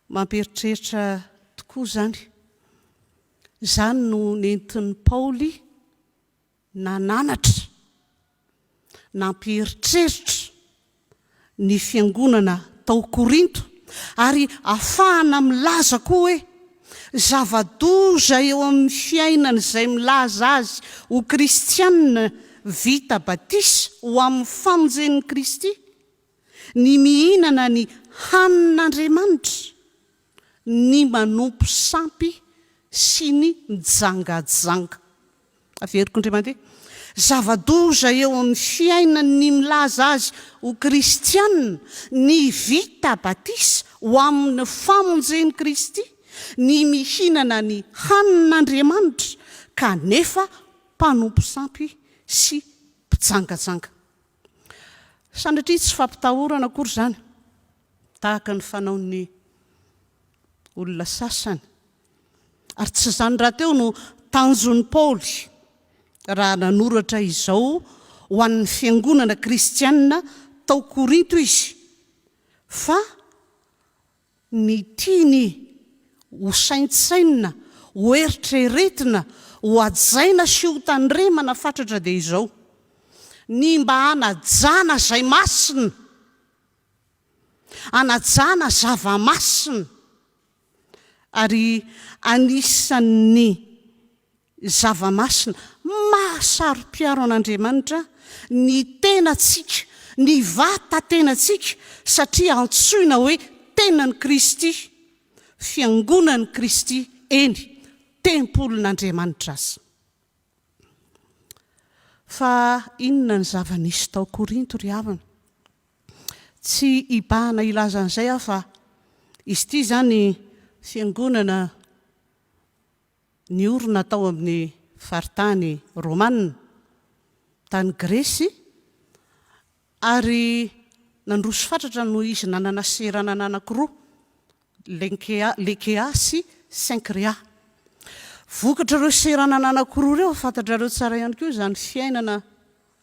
Mamperitreritra tokoa zany no nentin'ny Paoly nananatra namperitreritra ny fiangonana tao Korinto ary ahafahana milaza koa hoe zava-doza eo amin'ny fiainana izay milaza azy ho kristianina vita batisa ho amin'ny famonjen'ny Kristy, ny mihinana ny hanin'Andriamanitra, ny manompo sampy sy ny mijangajanga. Averiko Andriamanitra, zava-doza eo amin'ny fiainana ny milaza azy ho kristianina ny vita batisa ho amin'ny famonjen'ny Kristy, ny mihinana ny hanin'Andriamanitra kanefa mpanompo sampy sy mpijangajanga. Sanatria tsy fampitahorana akory zany tahaka ny fanaon'ny olona sasany, ary tsy zany raha teo no tanjon'ny Paoly raha nanoratra izao ho an'ny fiangonana kristianina tao Korinto izy, fa ny tiany ho saintsainina, ho eritreretina, ho ajaina sy ho tandremana fatratra dia izao: ny mba hanajana zay masina, hanajana zava-masina. Ary anisan'ny zava-masina mahasaro-piaro an'Andriamanitra ny tenatsika, ny vata-tenatsika, satria antsoina hoe tenan'i Kristy, fiangonan'i Kristy, eny tempolin'Andriamanitra azy. Fa inona ny zava-nisy tao Korinto ry havana? Tsy ibahana ilaza an'izay aho fa izy ity zany fiangonana ny orona tao amin'ny faritany Romanina, tany Gresy, ary nandroso fatratra no izy nanana seranana anankiroa, Lekea sy Senkria. Vokatra ireo seranana anankiroa ireo, fantatrareo tsara ihany koa izany fiainana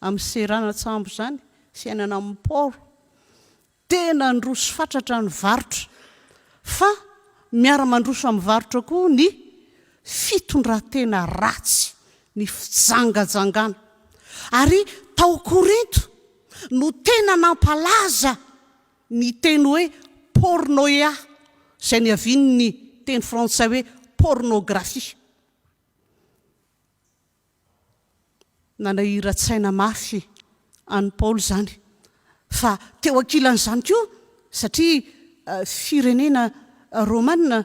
amin'ny seranatsambo zany, fiainana amin'ny Paolo, tena ndroso fatratra ny varotra, fa miara-mandroso amin'ny varotra koa ny fitondran-tena ratsy, ny fijangajangana. Ary tao Korinto no tena nampalaza ny teny hoe pornoia, izay ny avian'ny teny frantsay hoe pornographie. Nanahira-tsaina mafy an'i Paoly zany, fa teo ankilan'izany koa satria firenena Romanina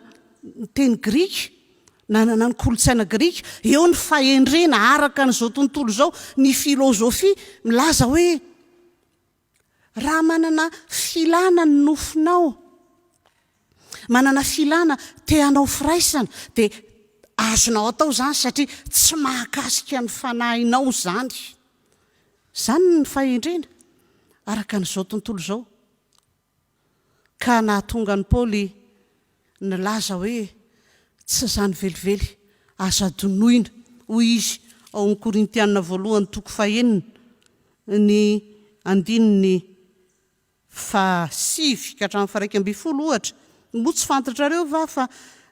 teny Grika, nanana ny kolotsaina Grika, eo ny fahendrena araka n'izao tontolo izao, ny filozofia milaza hoe raha manana filana ny nofinao, manana filana te-hanao firaisana, dia azonao atao zany satria tsy mahakasika ny fanahinao zany. Zany ny fahendrena araka n'izao tontolo izao. Ka nahatonga ny Paoly nilaza hoe tsy zany velively aza donoina hoy izy ao amin'ny Korintianina 1:9, ny 7 ka hatramin'ny 12 ohatra. Moa tsy fantatrareo va fa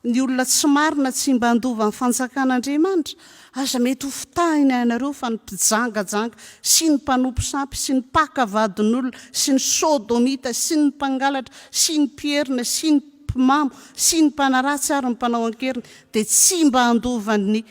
ny olona tsy marina tsy mba handova amin'ny fanjakan'Andriamanitra, aza mety ho fitahina ianareo fa ny mpijangajanga sy ny mpanompo sampy sy ny mpakavadin'olona sy ny sodomita sy ny mpangalatra sy ny mpierina sy ny mpimamo sy ny mpanaratsy ary ny mpanao ankerina dia tsy mba handova ny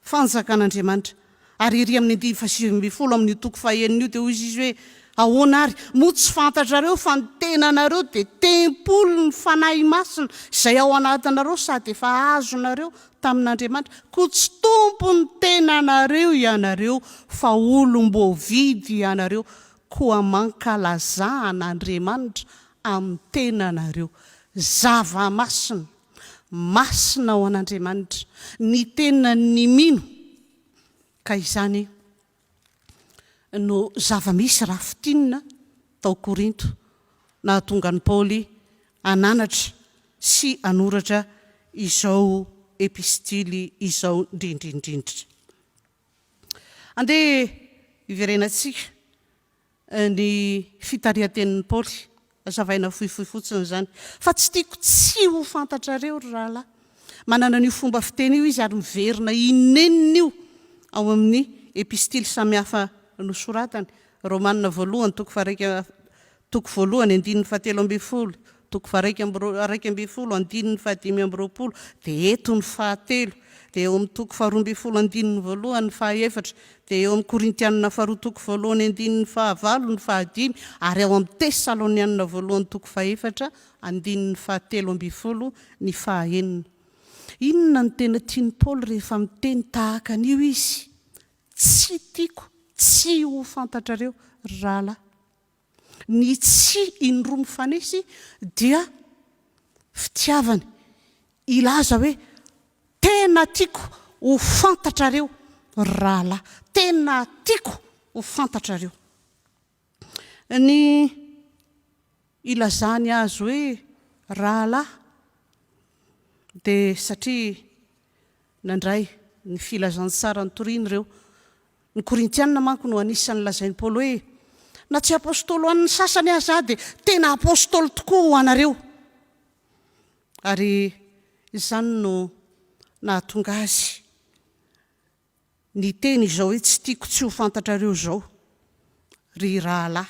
fanjakan'Andriamanitra. Ary iry amin'ny 7:20 amin'ny 5 dia hoy izy hoe ahoana ary, moa tsy fantatrareo fa ny tenanareo dia tempolo ny fanahy masina izay ao anatinareo sady efa azonareo tamin'Andriamanitra, koa tsy tompo ny tenanareo ianareo fa olom-boavidy ianareo, koa mankalazan'Andriamanitra amin'ny tenanareo. Zava-masina, masina ao an'Andriamanitra, ny tenany mino. Ka izany no zava-misy raha fitinina tao Korinto nahatonga ny Paoly ananatra sy anoratra izao epistily izao ndrindrindrindra. Andeha iverenantsika ny fitarihan-tenin'ny Paoly, azavaina fohifohy fotsiny zany, fa tsy tiako tsy ho fantatrareo ry rahalahy. Manana n'io fomba fiteny io izy ary miverina inenina io ao amin'ny epistily samihafa nosoratany. Romanina 1:1, 1:7, 2:1, 2:15, dia eto ny 7, dia eo amin'ny 2:12, 4, dia eo amin'ny Korintianina 2:1, 9, 5, ary eo amin'ny Tesalonianina 1:4, 7, ny 9. Inona ny tena tiany Paoly rehefa miteny tahaka an'io izy? Tsy tiako tsy ho fantatrareo rahalahy. Ny tsy indroa mifanesy dia fitiavany ilaza hoe tena tiako ho fantatrareo rahalahy, tena tiako ho fantatrareo. Ny ilazany azy hoe rahalahy dia satria nandray ny filazantsara ny toriana ireo. Ny korintianina manko no anisan'ny lazain'ny Paoly hoe na tsy apôstôly ho an'ny sasany azy aho dia tena apôstôly tokoa ho anareo. Ary izany no nahatonga azy ny teny izao hoe tsy tiako tsy ho fantatrareo izao ry rahalahy.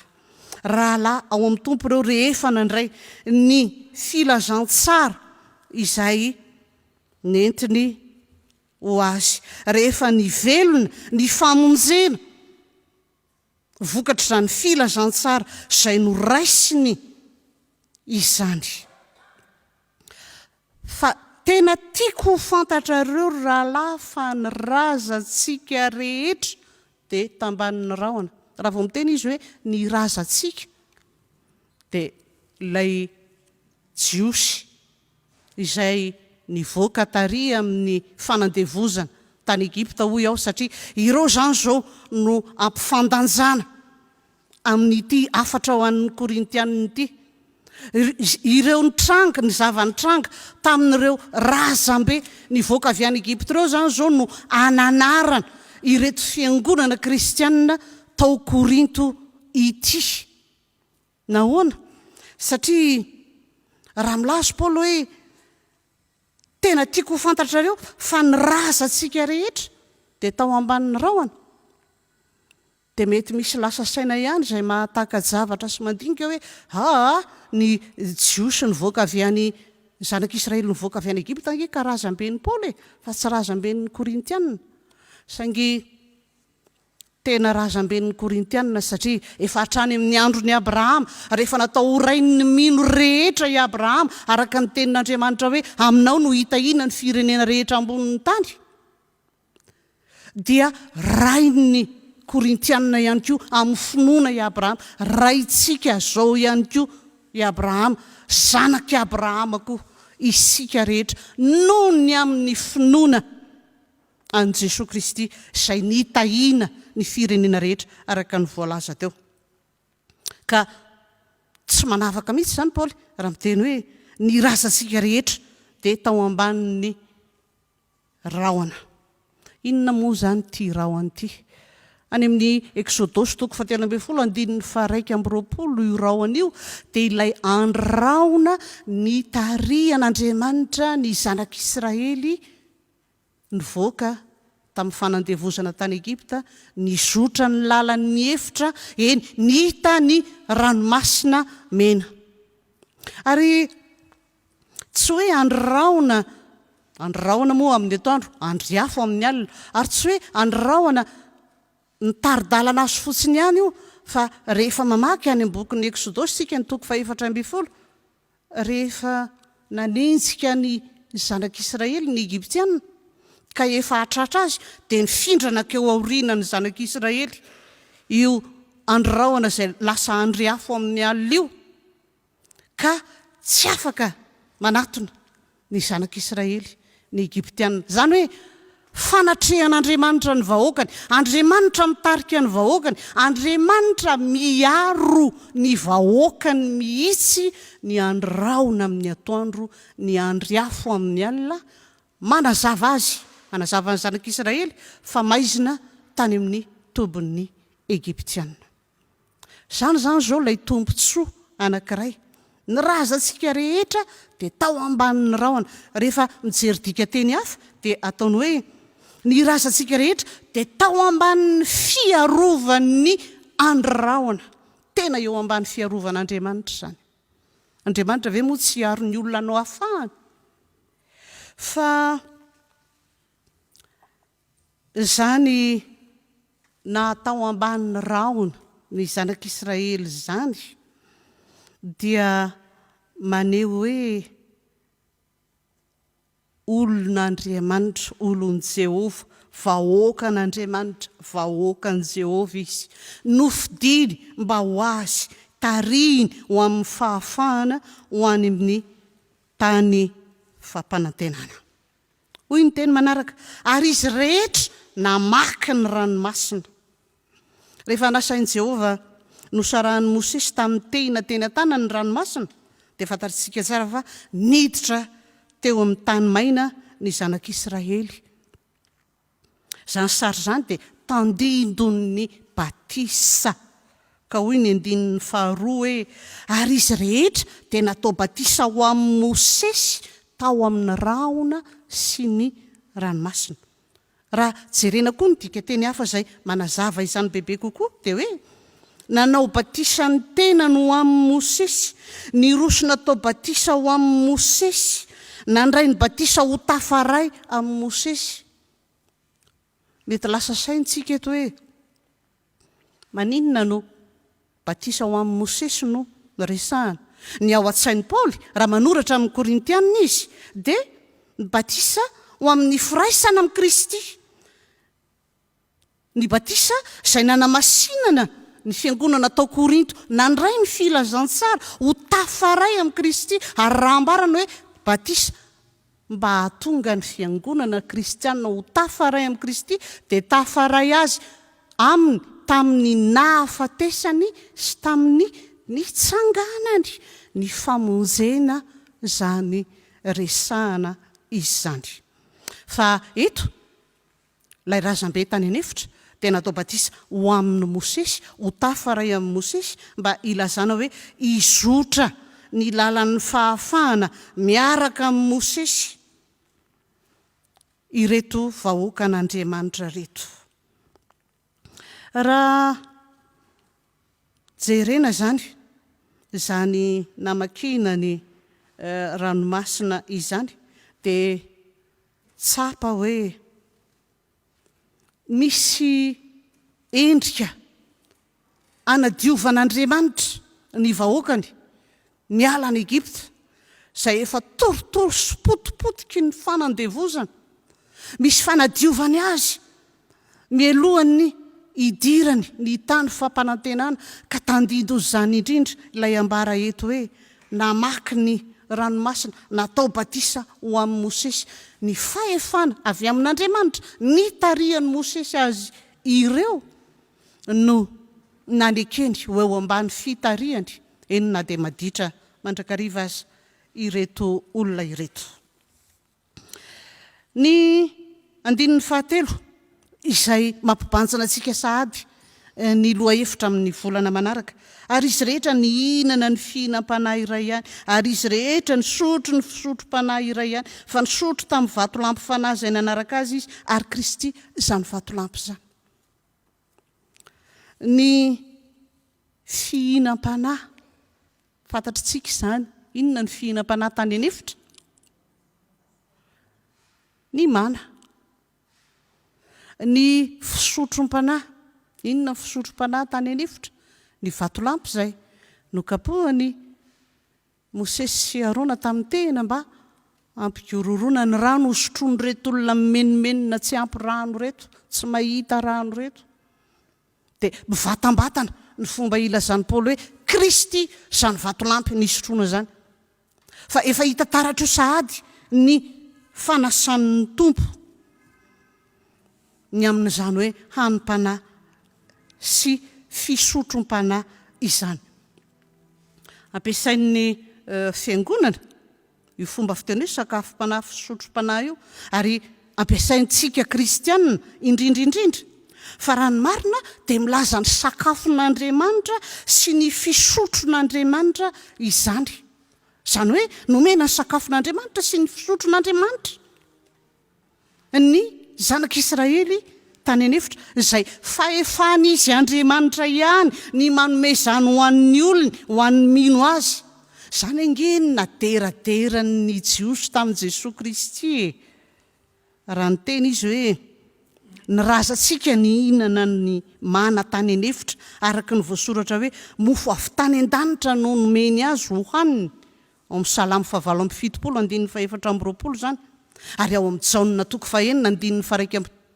Rahalahy ao amin'ny tompo ireo rehefa nandray ny filazantsara izay nentiny ho azy, rehefa ny velona ny famonjena vokatra izany filazantsara izay no raisiny izany. Fa tena tiako ho fantatrareo rahalahy fa ny razantsika rehetra dia tambanin'ny rahona. Raha vao miteny izy hoe ny razantsika dia ilay jiosy izay nivoaka tary amin'ny fanandevozana tany Egipta hoy aho, satria ireo zany zao no ampifandanjana amin'ity afatra ho an'ny korintianina ity. Ireo nitranga, ny zavanitranga tamin'ireo razambe nivoaka avy any Egipta ireo zany zao no ananarana ireto fiangonana kristianina tao Korinto ity. Nahoana? Satria raha milaza Paoly hoe tena tiako ho fantatrareo fa ny razantsika rehetra dia tao ambanin'ny rahona, dia mety misy lasa saina ihany izay mahataka zavatra sy mandinika hoe ny jiosy nivoaka avy any zanak'Israely nivoaka avy any Egipta nge ka razamben'ny Paoly fa tsy razamben'ny korintianina. Saingy tena razamben'ny korintianina satria efa hatrany amin'ny andron'ny Abrahama rehefa natao horain'ny mino rehetra i Abrahama araka ny tenin'Andriamanitra hoe aminao no hitahina ny firenena rehetra ambonin'ny tany, dia rain'ny korintianina ihany koa amin'ny finoana i Abrahama, raintsika zao ihany koa i Abrahama, zanaky Abrahama koa isika rehetra noho ny amin'ny finoana an' Jesosy Kristy izay nitahina ny firenena rehetra araka ny voalaza teo. Ka tsy manavaka mihitsy izany Paoly raha miteny hoe ny razantsika rehetra dia tao ambanin'ny rahona. Inona moa zany ty rahona ity? Any amin'ny Exodosy 3:1-2 io rahona io dia ilay andraona ny tarihan'Andriamanitra ny zanak'Israely nivoaka tamin'ny fanandevozana tany Egipta, nizotra ny lalan'ny efitra, nihita ny ranomasina mena. Ary tsy hoe andraona moa amin'ny atoandro, andry afo amin'ny alina, ary tsy hoe andraona ny taridalana azy fotsiny ihany io, fa rehefa mamaky any am-bokin'ny Exodosy sika ny 4:4, rehefa nanenjika ny zanak'Israely ny Egyptianina ka efa hatratra azy dia nifindrana keo aorianany zanak'Israely io andraona izay lasa andry afo amin'ny alina io, ka tsy afaka manatona ny zanak'Israely ny Egyptianina. Zany hoe fanatrehan'Andriamanitra ny vahoakany, Andriamanitra mitarika ny vahoakany, Andriamanitra miaro ny vahoakany mihitsy ny andraona amin'ny atoandro, ny andry afo amin'ny alina, manazava azy, manazava ny zanak'Israely fa maizina tany amin'ny tobin'ny Egyptianina. Zany zao ilay tombontsoa anankiray. Ny razantsika rehetra dia tao ambanin'ny rahona. Rehefa mijery dika teny hafa dia ataony hoe ny razantsika rehetra dia tao ambanin'ny fiarovan'ny andrahona. Tena eo amban'ny fiarovan'Andriamanitra zany. Andriamanitra ve moa tsy aro ny olona no hafahany? Fa zany natao ambanin'ny rahona ny zanak'Israely zany dia maneho hoe olon'Andriamanitra, olon'i Jehova, vahoakan'Andriamanitra, vahoakan'i Jehova izy, nofidiny mba ho azy, tarihiny ho amin'ny fahafahana ho any amin'ny tany fampanantenana. Hoy ny teny manaraka, ary izy rehetra namaky ny ranomasina. Rehefa nasain'i Jehova nosarahany Mosesy tamin'ny tehina teny an-tana ny ranomasina, dia fantatritsika tsara fa niditra teo amin'ny tany maina ny zanak'Israely. Zany sary zany dia tandindon'ny batisa. Ka hoy ny andinin'ny faharoa hoe, ary izy rehetra dia natao batisa ho amin'ny Mosesy tao amin'ny rahona sy ny ranomasina. Raha jerena koa ny dikateny hafa izay manazava izany bebe kokoa dia hoe, nanao batisa ny tena no amin'ny Mosesy, ny roso natao batisa ho amin'ny Mosesy, nandray ny batisa ho tafaray amin'ny Mosesy. Mety lasa saintsika eto hoe, maninona no batisa ho amin'ny Mosesy no resahana. Ny ao an-tsain'i Paoly, raha manoratra amin'ny Korintianina izy, dia ny batisa ho amin'ny firaisana amin'ny Kristy. Ny batisa izay nanamasinana ny fiangonana tao Korinto, nandray ny filazantsara ho tafaray amin'ny Kristy, ary raha ambarana hoe batisa mba hahatonga ny fiangonana kristianina ho tafaray amin'ny Kristy, dia tafaray azy aminy tamin'ny nahafatesany sy tamin'ny nitsanganany ny famonjena zany resahana izy zany. Fa eto, ilay razambe tany anefitra dia natao batisa ho amin'ny Mosesy, ho tafaray amin'ny Mosesy, mba ilazana hoe izotra ny lalan'ny fahafahana miaraka amin'ny Mosesy ireto vahoakan'Andriamanitra reto. Raha jerena zany namakina ny ranomasina izany, dia tsapa hoe misy endrika anadiovan'Andriamanitra ny vahoakany miala ny Egipta, izay efa torotoro sy potipotiky ny fanandevozana. Misy fanadiovany azy mielohan'ny idirany ny tany fampanantenana, ka tandido zany indrindra ilay ambara eto hoe, namaky ny ranomasina, natao batisa ho amin'ny Mosesy, ny fahefana avy amin'Andriamanitra ny tarihan'ny Mosesy azy ireo no nanekeny ho eo ambany fitarihany, enina dia maditra mandrakariva azy ireto olona ireto. Ny andinin'ny fahatelo izay mampibanjana antsika sahady ny loha hevitra amin'ny volana manaraka, ary izy rehetra ny hinana ny fihinam-panahy iray ihany, ary izy rehetra ny sotro ny fisotro-panahy iray ihany, fa ny sotro tamin'ny vatolampy fanahy izay nanaraka azy izy, ary Kristy izany vatolampy izany. Ny fihinam-panahy, fantatritsika izany, inona ny fihinam-panahy tany anefitra? Ny mana. Ny fisotrom-panahy, inona ny fisotrom-panahy tany anefitra? Ny vatolampy izay nokapohany Mosesy sy Arona tamin'ny tena mba ampigororona ny rano hosotroany reto olona menimenina tsy ampy rano reto, tsy mahita rano reto. Dia mivatambatana ny fomba ilazan'i Paoly hoe Kristy izany vatolampy nisotroana zany. Fa efa hita taratra io sahady ny fanasan'ny tompo ny amin'izany hoe hanim-panahy sy fisotrom-panahy izany. Ampiasain'ny fiangonana io fomba fiteny hoe sakafo-panahy, fisotro-panahy io, ary ampiasaintsika kristianina indrindraindrindra. Fa raha ny marina dia milaza ny sakafon'Andriamanitra sy ny fisotron'Andriamanitra izany. Izany hoe nomena ny sakafon'Andriamanitra sy ny fisotron'Andriamanitra ny zanak'Israely tany anefitra, izay fahefana izy Andriamanitra ihany ny manome izany ho an'ny olony, ho an'ny mino azy. Izany angeny naderaderan'ny Jiosy tamin'i Jesosy Kristy. Raha ny teny izy hoe ny razantsika ny hinana ny mana tany anefitra, araka ny voasoratra hoe mofo avy tany an-danitra no nomeny azy ho haniny, ao amin'ny Salamo 7:7 zany, ary ao amin'ny Jaonina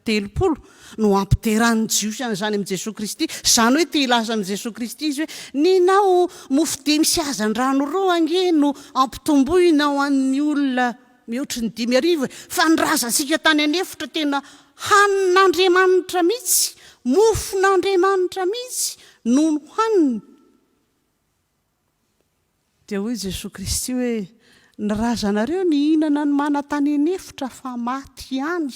9:1 no ampiterahany Jiosy zany amin'ny Jesosy Kristy. Izany hoe te hilaza amin'ny Jesosy Kristy izy hoe ninao mofo 5 sy azan-drano roa ange no ampitomboina ho an'ny olona mihoatry ny 5 fa nyrazantsika tany anefitra tena hanin'Andriamanitra mihitsy, mofon'Andriamanitra mihitsy noho ny haniny. Dia hoy Jesosy Kristy hoe ny razanareo ny hinana ny mana-tany anefitra fa maty ihany.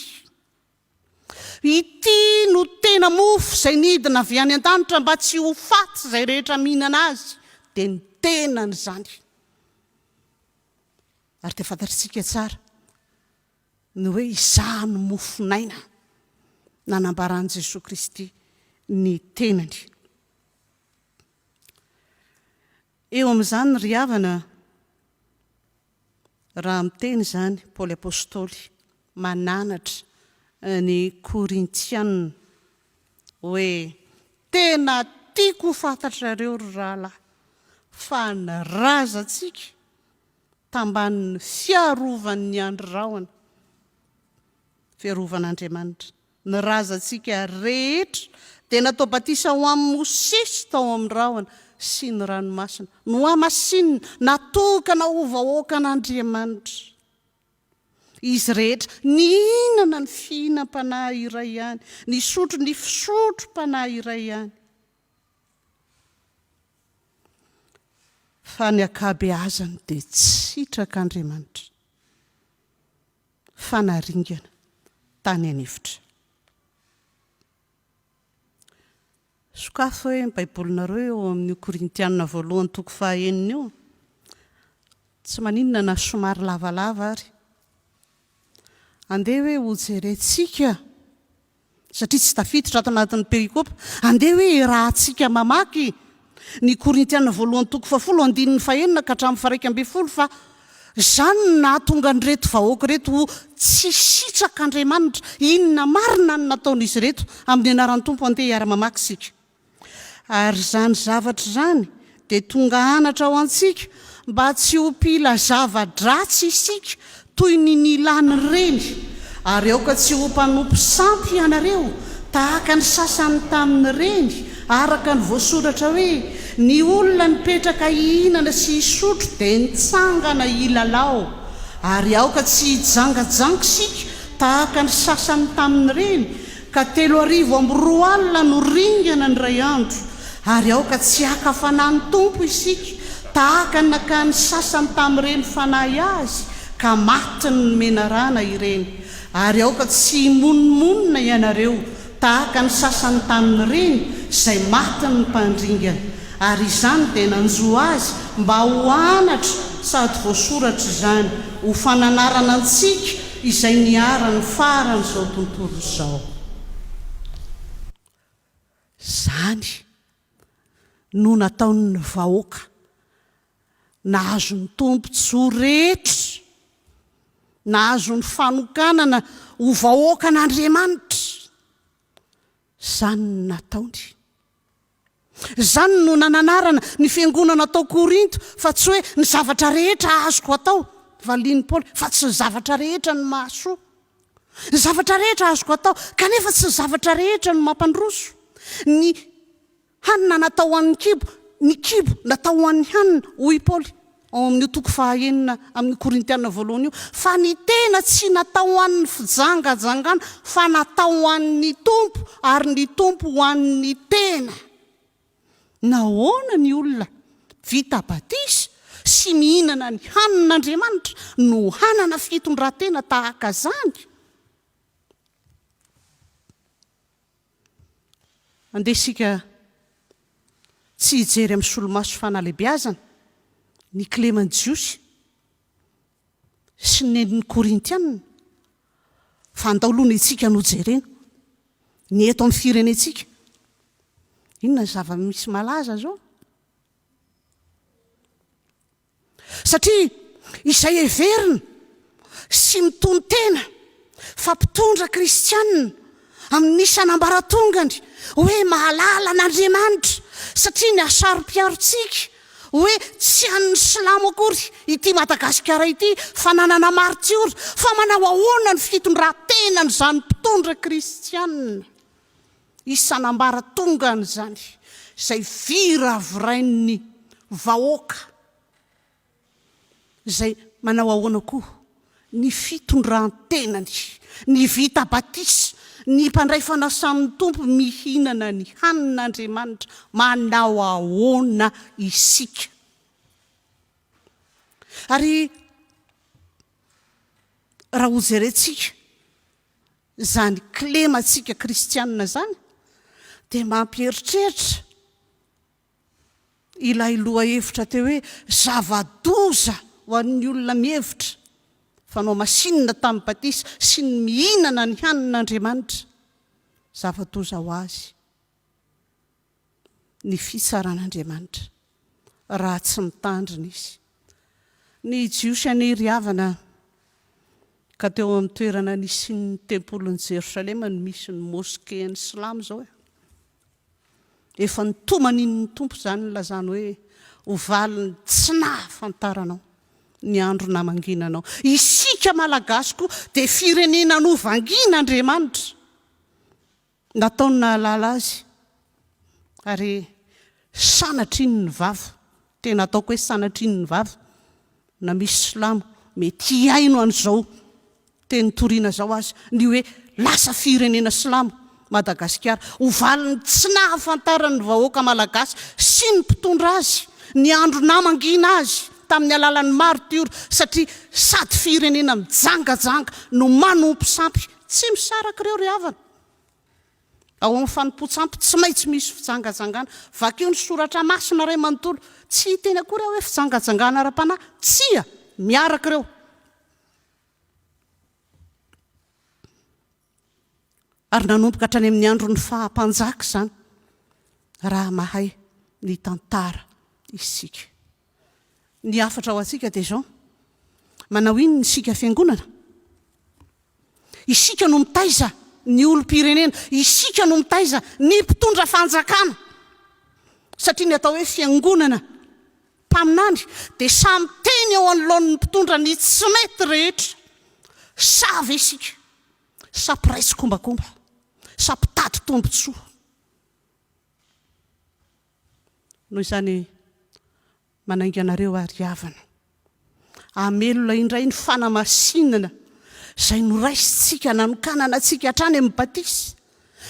Ity no tena mofo izay nidina avy any an-danitra mba tsy ho faty izay rehetra mihinana azy, dia ny tenany izany. Ary dia fantatritsika tsara ny hoe izany mofonaina nanambaran'i Jesosy Kristy ny tenany. Eo amin'izany ny ry havana raha miteny izany Paoly apôstôly mananatra ny Korintiana hoe tena tiako fantatrareo ry rahalahy fa ny razantsika tambanin'ny fiarovan'ny androraona, fiarovan'Andriamanitra, ny razantsika rehetra dia natao batisa ho amin'ny Mosesy tao amin'ny rahona sy ny ranomasina, no hamasinina natokana ho vahoaka an'Andriamanitra. Izy rehetra nihinana ny fihinam-panahy iray ihany, nisotro ny fisotro-panahy iray ihany. Fa ny ankabeazany dia tsy hitrak'Andriamanitra fa naringana tany anefitra. Sokafo hoe ny baibolinareo eo amin'ny Korintiana 1:9 io, tsy maninona na somary lavalava ary. Andeha hoe ho jerentsika, satria tsy tafiditra ato anatin'ny perikopy, andeha hoe rahantsika mamaky ny Korintiana 1:10 ka hatramin'ny 1:12 fa izany nahatonga nyreto vahoaka reto ho tsy sitrak'Andriamanitra. Inona marina ny nataon'izy reto? Amin'ny anaran'ny Tompo andeha hiara-mamaky isika. Ary izany zavatra izany dia tonga anatra ao antsika mba tsy ho mpila zava-dratsy isika toy ny nilany reny, ary aoka tsy ho mpanompo sampy ianareo tahaka ny sasany tamin'ny reny, araka ny voasoratra hoe ny olona nipetraka hihinana sy hisotro dia nitsangana hilalao, ary aoka tsy hijangajanga isika tahaka ny sasany tamin'ny reny, ka 3:2 alina no ringana ny ray andro, ary aoka tsy hakafanany tompo isika tahaka ny nakany sasany tamin'ireny fanahy azy ka maty ny menarana ireny, ary aoka tsy himonomonina ianareo tahaka ny sasany tamin'ireny izay maty ny mpandringana, ary izany dia nanjoa azy mba ho anatra sady voasoratra izany ho fananarana antsika izay niara-ny faran'izao tontolo izao. Zany no nataon'ny vahoaka nahazo ny tompo tsy ho rehetra, nahazo ny fanokanana ho vahoaka an'Andriamanitra. Zany no nataony. Zany no nananarana ny fiangonana atao Korinto fa tsy hoe ny zavatra rehetra azoko atao, valian'i Paoly, fa tsy ny zavatra rehetra ny mahasoa. Ny zavatra rehetra azoko atao kanefa tsy ny zavatra rehetra ny mampandroso. Ny hanina natao an'ny kibo, ny kibo natao an'ny hanina, hoy Paoly ao amin'ny 9 amin'ny Korintiana 1 io, fa ny tena tsy natao an'ny fijangajangana fa natao an'ny tompo, ary ny tompo ho an'ny tena. Nahoana ny olona vita batisa sy mihinana ny hanin'Andriamanitra no hanana fitondran-tena tahaka zany? Andesika tsy hijery amin'ny solomaso fanalebiazana ny Kleman Jiosy sy ny nen'ny Korintiana, fa andaolona itsika no jerena ny eto amin'ny firenetsika. Inona ny zava-misy malaza zao? Satria izay heverina sy mitony tena fa mpitondra kristianina amin'ny isan'ambaratongany hoe mahalala an'Andriamanitra, satria ny asaro-piarontsika hoe tsy an'ny silamo akory ity Madagasikara ity fa nanana martiora, fa manao ahoana ny fitondran-tenany izany mpitondra kristianina isan'ambaratongany zany, izay viravorain'ny vahoaka, izay manao ahoana koa ny fitondran-tenany, ny vita batisa, ny mpandray fanasan'ny tompo mihinana ny hanin'Andriamanitra, manao ahoana isika. Ary raha ho jerentsika zany klematsika kristianina zany, dia mampieritreritra ilay loha hevitra teo hoe zava-doza ho an'ny olona mihevitra fanao masinina tamin'ny batisa sy ny mihinana ny hanin'Andriamanitra, zava-doza ho azy ny fitsaran'Andriamanitra raha tsy mitandrina izy. Ny jiosy any havana ka teo amin'ny toerana nisy ny tempolon'i Jerosalema no misy ny moskeny silamo zao efa nitoman'iny tompo zany lazany hoe hovaliny tsy nahafantaranao ny andro namanginanao. Isika malagasy koa dia firenena novangin'Andriamanitra, nataony nahalala azy ary sanatriny ny vava, tena ataoko hoe sanatriny ny vava na misy silamo mety haino an'izao teny toriana zao azy ny hoe lasa firenena silamo Madagasikara, hovaliny tsy nahafantarany vahoaka malagasy sy ny mpitondra azy ny andro namangina azy tamin'ny alalan'ny martiora, satria sady firenena mijangajanga no manompo sampy tsy misaraka ireo ry havana. Ao amin'ny fanompo-tsampy tsy maintsy misy fijangajangana. Vakeo ny soratra masina ray manontolo, tsy teny akory hoe fijangajangana ara-panahy, tsia miaraka ireo. Ary nanomboka hatrany amin'ny andro ny fahampanjaka zany raha mahay ny tantara isika. Ny afatra ho atsika dia zao, manao iny ny sika fiangonana? Isika no mitaiza ny olom-pirenena, isika no mitaiza ny mpitondra fanjakana, satria ny atao hoe fiangonana mpaminany dia samy teny eo anoloan'ny mpitondra ny tsy mety rehetra. Savy isika, sampiraitsy kombakomba, sampitady tombotsoa. Noho izany manainga anareo ary havana, amelona indray ny fanamasinana izay noraisitsika nanokanana antsika hatrany amin'ny batisa,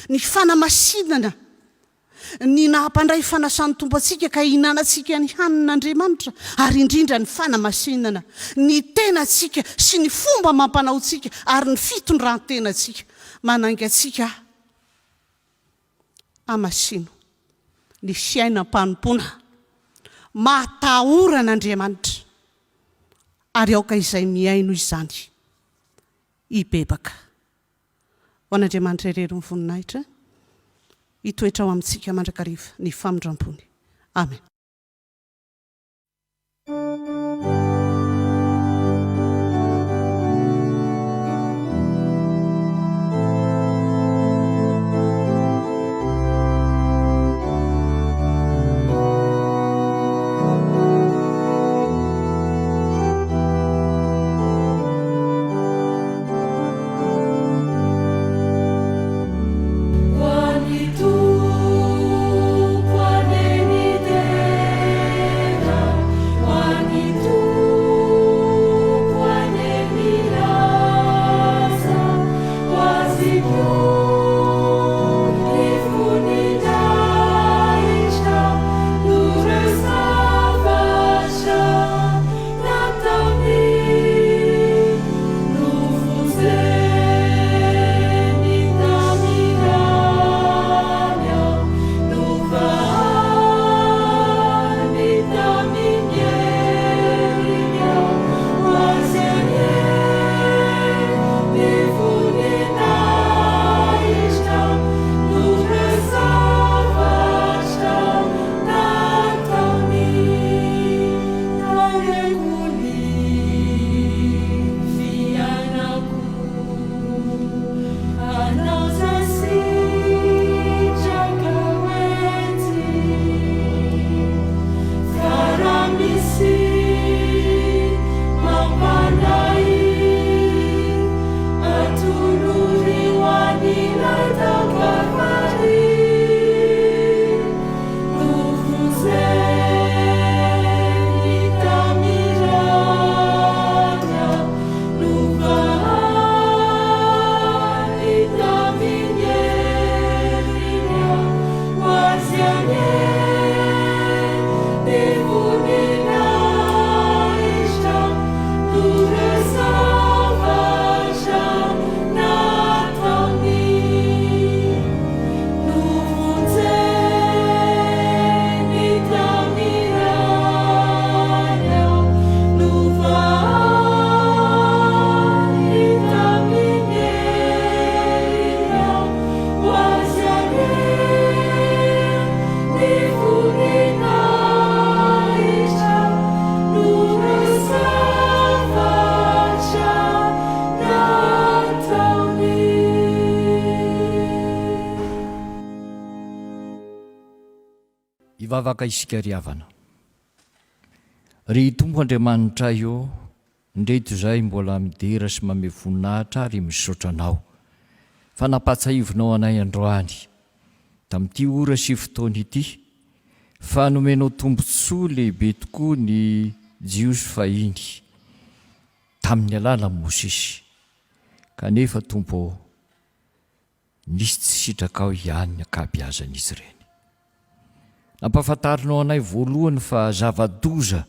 ny fanamasinana ny nahampandray fanasan'ny tompo antsika ka hinanantsika ny hanin'Andriamanitra, ary indrindra ny fanamasinana ny tenantsika sy ny fomba mampanao tsika ary ny fitondran-tenantsika manainga antsika amasino ny fiainam-panompona matahoran'Andriamanitra, ary aoka izay miaino izany ibebaka. Ho an'Andriamanitra irery ny voninahitra, hitoetra ao amintsika mandrakariva ny famindram-pony. Amen. Quando tu, quando ivavaka isika riavana ry tompo Andriamanitra io ndreto izay mbola midera sy mame voninahitra ary misaotra anao fa nampatsahivinao anay androany tamin'ity ora sy fotoana ity fa nomenao tombontsoa lehibe tokoa ny jiosy fahiny tamin'ny alala Mosesy kanefa tompo nisy tsy sitraka ao ihany ny ankabeazan'izy ireny. Nampafantarinao anay voalohany fa zava-doza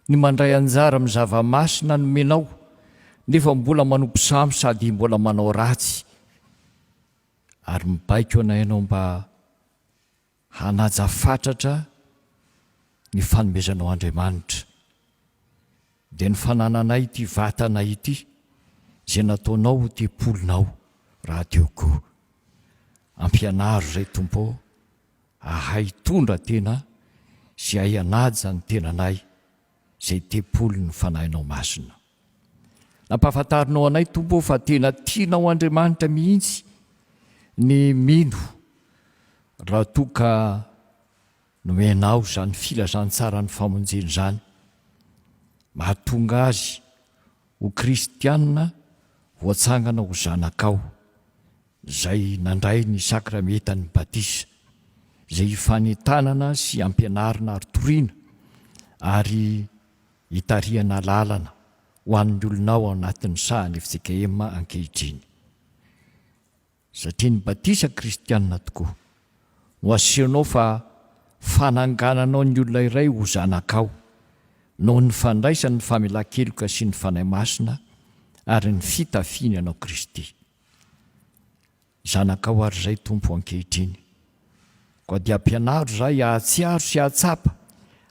ny mandray anjara amin'ny zava-masina nomenao nefa mbola manompo samy sady mbola manao ratsy ary mibaiko anay ianao mba hanaja fatratra ny fanomezanao Andriamanitra dia ny fanananay ity vatana ity izay nataonao ho te-polonao raha teo koa ampianaro izay tompo ahay tondra tena sy ahay hanaja ny tenanay izay te-polo ny fanahinao masina. Nampafantarinao anay tompo fa tena tianao Andriamanitra mihitsy ny mino raha toka nomenao izany filazantsara ny famonjena izany mahatonga azy ho kristianina voatsangana ho zanakao izay nandray ny sakramentany batisa izay hifanentanana sy ampianarina ary toriana ary hitariana lalana ho an'ny olonao ao anatin'ny sahany FJKM ankehitriny. Satria ny batisa kristianina tokoa no asehonao fa fanangananao ny olona iray ho zanakao noho ny fandraisany ny famelan-keloka sy ny fanahy masina ary ny fitafiana anao Kristy. Zanakao ary izay tompo ankehitriny koa dia ampianaro izay ahatsiaro sy ahatsapa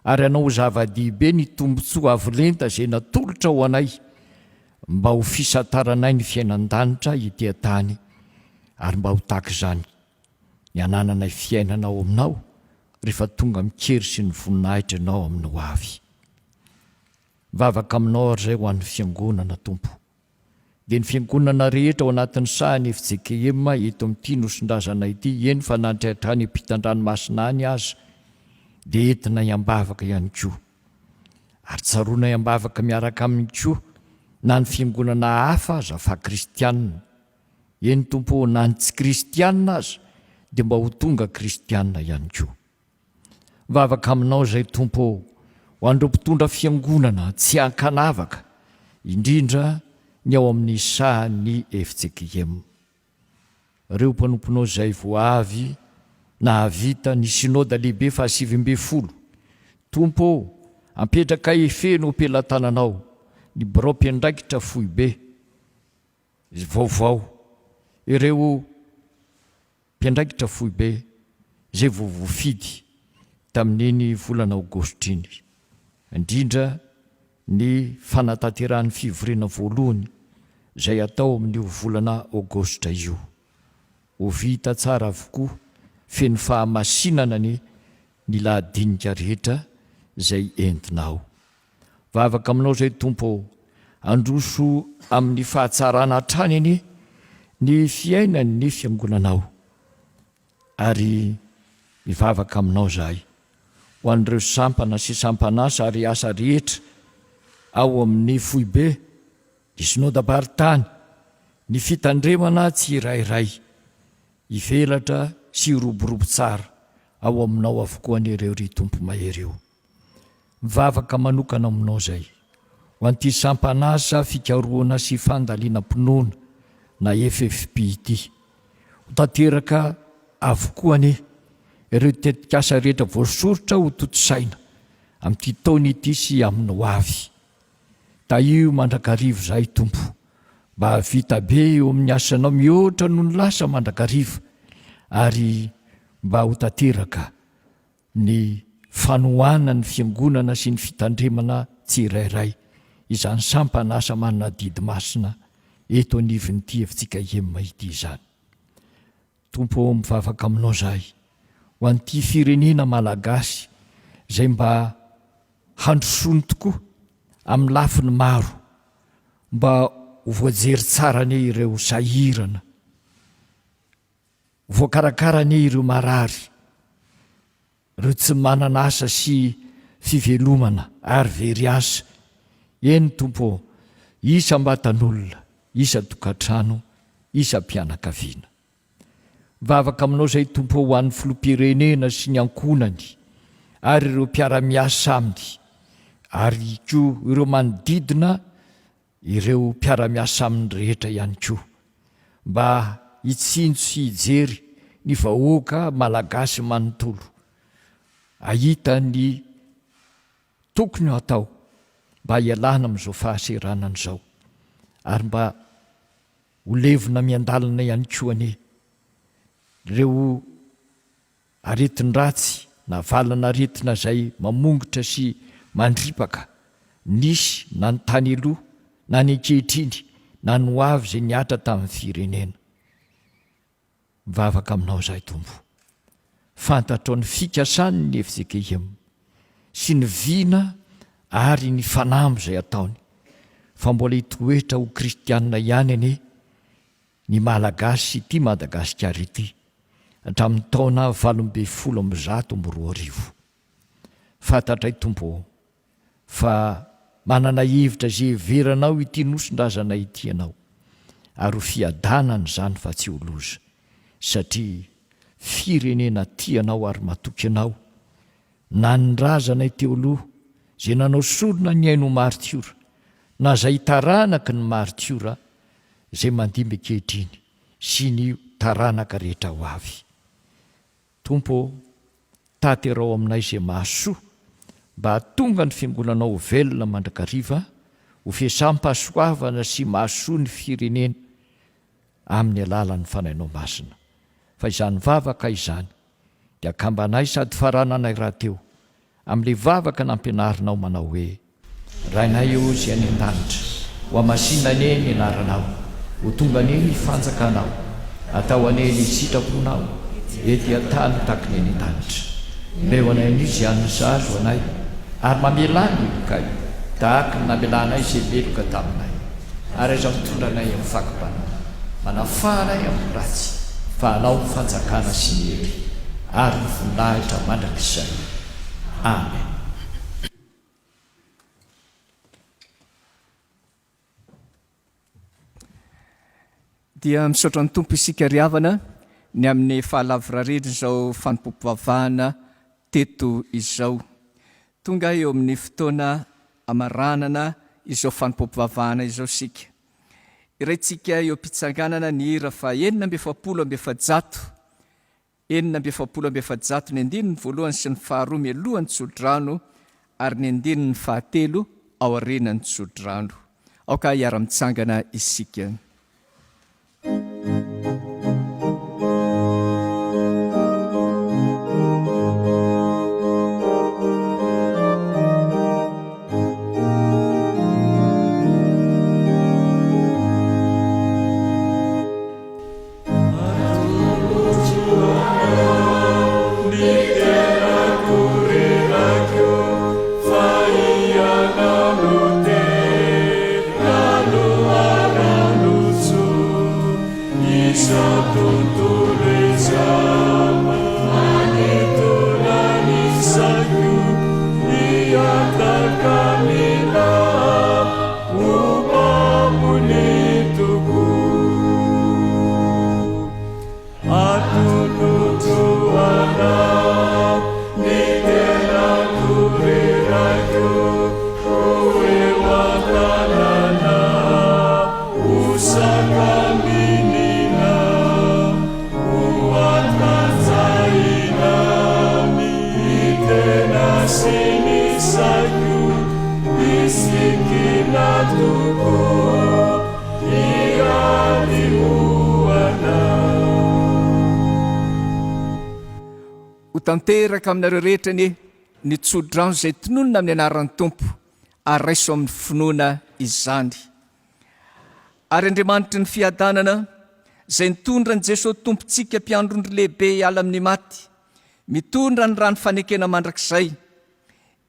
ary anao zava-dehibe ny tombontsoa avolenta izay natolotra ho anay mba ho fisantaranay ny fiainan-danitra ity tany ary mba ho tahaka izany ny anananay fiainana ao aminao rehefa tonga mikery sy ny voninahitra ianao amin'ny ho avy. Vavaka aminao ary izay ho an'ny fiangonana tompo dia ny fiangonana rehetra ao anatin'ny sahany FJKM eto amin'ity nosondrazana ity eny fa nantrehitra any ampitan-dranomasina any aza dia entina hiambavaka ihany koa ary tsaroana hiambavaka miaraka aminy koa na ny fiangonana hafa aza fa kristianina eny tompo na ny tsy kristianina aza dia mba ho tonga kristianina ihany koa. Vavaka aminao izay tompo ho andreo mpitondra fiangonana tsy ankanavaka indrindra ny ao amin'ny sahany FJKM. Reo mpanomponao izay voavy nahavita ny sinôda lehibe fa 7 tompo ampetraka efeno ampelantananao ny biraom-piandraikitra foibe vaovao ireo mpiandraikitra foibe izay voafidy tamin'iny volana Aogositra iny indrindra ny fanatanterahany fivoriana voalohany izay atao amin'io volana Aogositra io ho vita tsara avokoa feno fahamasinana ny lahadinika rehetra izay entinao. Vavaka aminao izay tompo androso amin'ny fahatsarana hatraniny ny fiainany ny fiangonanao ary mivavaka aminao zahay ho an'ireo sampana sy sampanasa ary asa rehetra ao amin'ny foibe ny sinôdam-paritany ny fitandremana tsy irairay ivelatra sy roborobo tsara ao aminao avokoa n'ireo ry tompo mahery eo. Mivavaka manokana aminao zay ho an'ity sampanasa fikaroana sy fandaliana-pinoana na FFP ity ho tanteraka avokoa ny ireo tetikasa rehetra voasorotra ho totosaina amin'ity taona ity sy amin'ny ho avy. Da io mandrakarivo zay Tompo, mba vita be eo amin'ny asanao mihoatra no ny lasa mandrakarivo, ary mba ho tanteraka ny fanohana ny fiangonana sy ny fitandremana tsirairay izany sampanasa manana didy masina eto anivon'ity FJKM ity izany. Tompo, mivavaka aminao zahay ho an'ity firenena malagasy zay mba handrosony tokoa amin'ny lafiny maro, mba ho voajery tsara ne ireo sahirana, voakarakara ne ireo marary, ireo tsy manana asa sy fivelomana ary very asa. Eny Tompo, isa mbatan'olona, isa tokantrano, isa mpianakaviana. Mivavaka aminao zay Tompo ho an'ny filoham-pirenena sy ny ankonany, ary ireo mpiara-miasa aminy, ary koa ireo manodidina ireo mpiara-miasa aminy rehetra ihany koa, mba hitsinjo sy hijery ny vahoaka malagasy manontolo, ahita ny tokony atao mba hialana amin'izao fahaseranana izao, ary mba ho levona miandalina ihany koa ane ireo aretin-dratsy na valana aretina zay mamongotra sy mandripaka nisy na ny tany aloha na ny ankehitriny na ny ho avy zay niatra tamin'ny firenena. Mivavaka aminao zay Tompo, fantatrao ny fikasany ny FJKM sy ny vina ary ny fanambo zay ataony, fa mbola hitoetra ho kristianina ihany ane ny malagasy ity Madagasikara ity hatramin'ny taona 820. Fantatray Tompo fa manana hevitra zay veranao ity nosondrazana ity ianao, ary ho fiadanana zany fa tsy ho loza, satria firenena tianao ary matoky anao, na ny razana teo aloha zay nanao sorona ny aino martiora, na zay taranaka ny martiora zay mandimby ankehitriny sy ny taranaka rehetra ho avy. Tompo, taterao aminay zay mahasoa mba hatonga ny fiangonanao ho velona mandrakariva, ho fiasam-pahasoavana sy mahasoa ny firenena amin'ny alalan'ny fanainao masina. Fa izany vavaka izany dia kambanay sady farananay raha teo amin'ilay vavaka nampianarinao manao hoe: rainay eo zay any an-danitra, ho amasina ane ny anaranao, ho tonga ane ny fanjakanao, atao ane ny sitraponao, ety atany takiny any an-danitra. Leo anay an'izy an'ny zazo anay, ary mamelany ilokay tahaka ny namelanay zay beloka taminay, ary aiza mitondra anay amin'ny fakibana, manafahanay amin'ny ratsy, fa anao ny fanjakana sy ny hery ary ny voninahitra mandrakizay. Amen. Dia misaotra ny Tompo isika ry havana ny amin'ny fahalavorareny izao fanompoam-pivavahana teto izao. Tonga eo amin'ny fotoana amaranana izao fanompoam-pivavahana izao sika. Iraintsika eo am-pitsanganana ny hira fa 470 ny andininy voalohany sy ny faharoa mialohan'ny tsodrano ary ny andininy fahatelo ao aorianan'ny tsodrano. Aoka hiara-mitsangana isika. Fai a la lute, la lo a la lute. tanteraka aminareo rehetra ny tsodrano izay tononona amin'ny anaran'ny tompo ary raiso amin'ny finoana izany. Ary Andriamanitry ny fiadanana izay nitondra ny Jesosy tompontsika mpiandrondry lehibe hiala amin'ny maty, mitondra ny rano fanekena mandrakizay,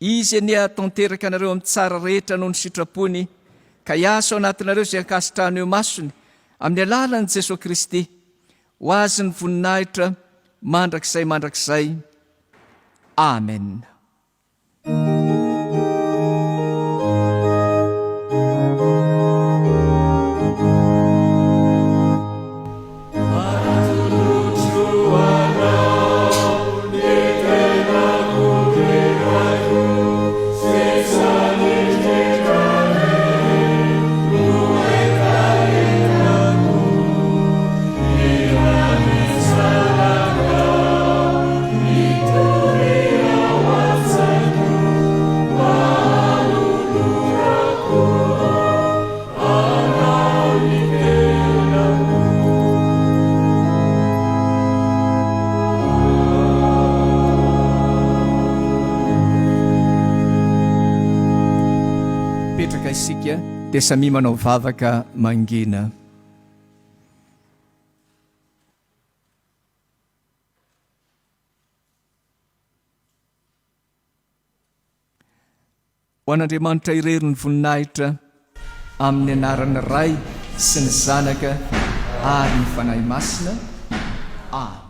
izy ania tanteraka anareo amin'ny tsara rehetra noho ny sitrapony, ka hiasa ao anatinareo izay ankasitrahana eo masony amin'ny alalan'i Jesosy Kristy, ho azy ny voninahitra mandrakizay. Amen. Isika dia samy manao vavaka mangina. Ho an'Andriamanitra irery ny voninahitra amin'ny anaran'ny Ray sy ny Zanaka ary ny Fanahy Masina. Amen.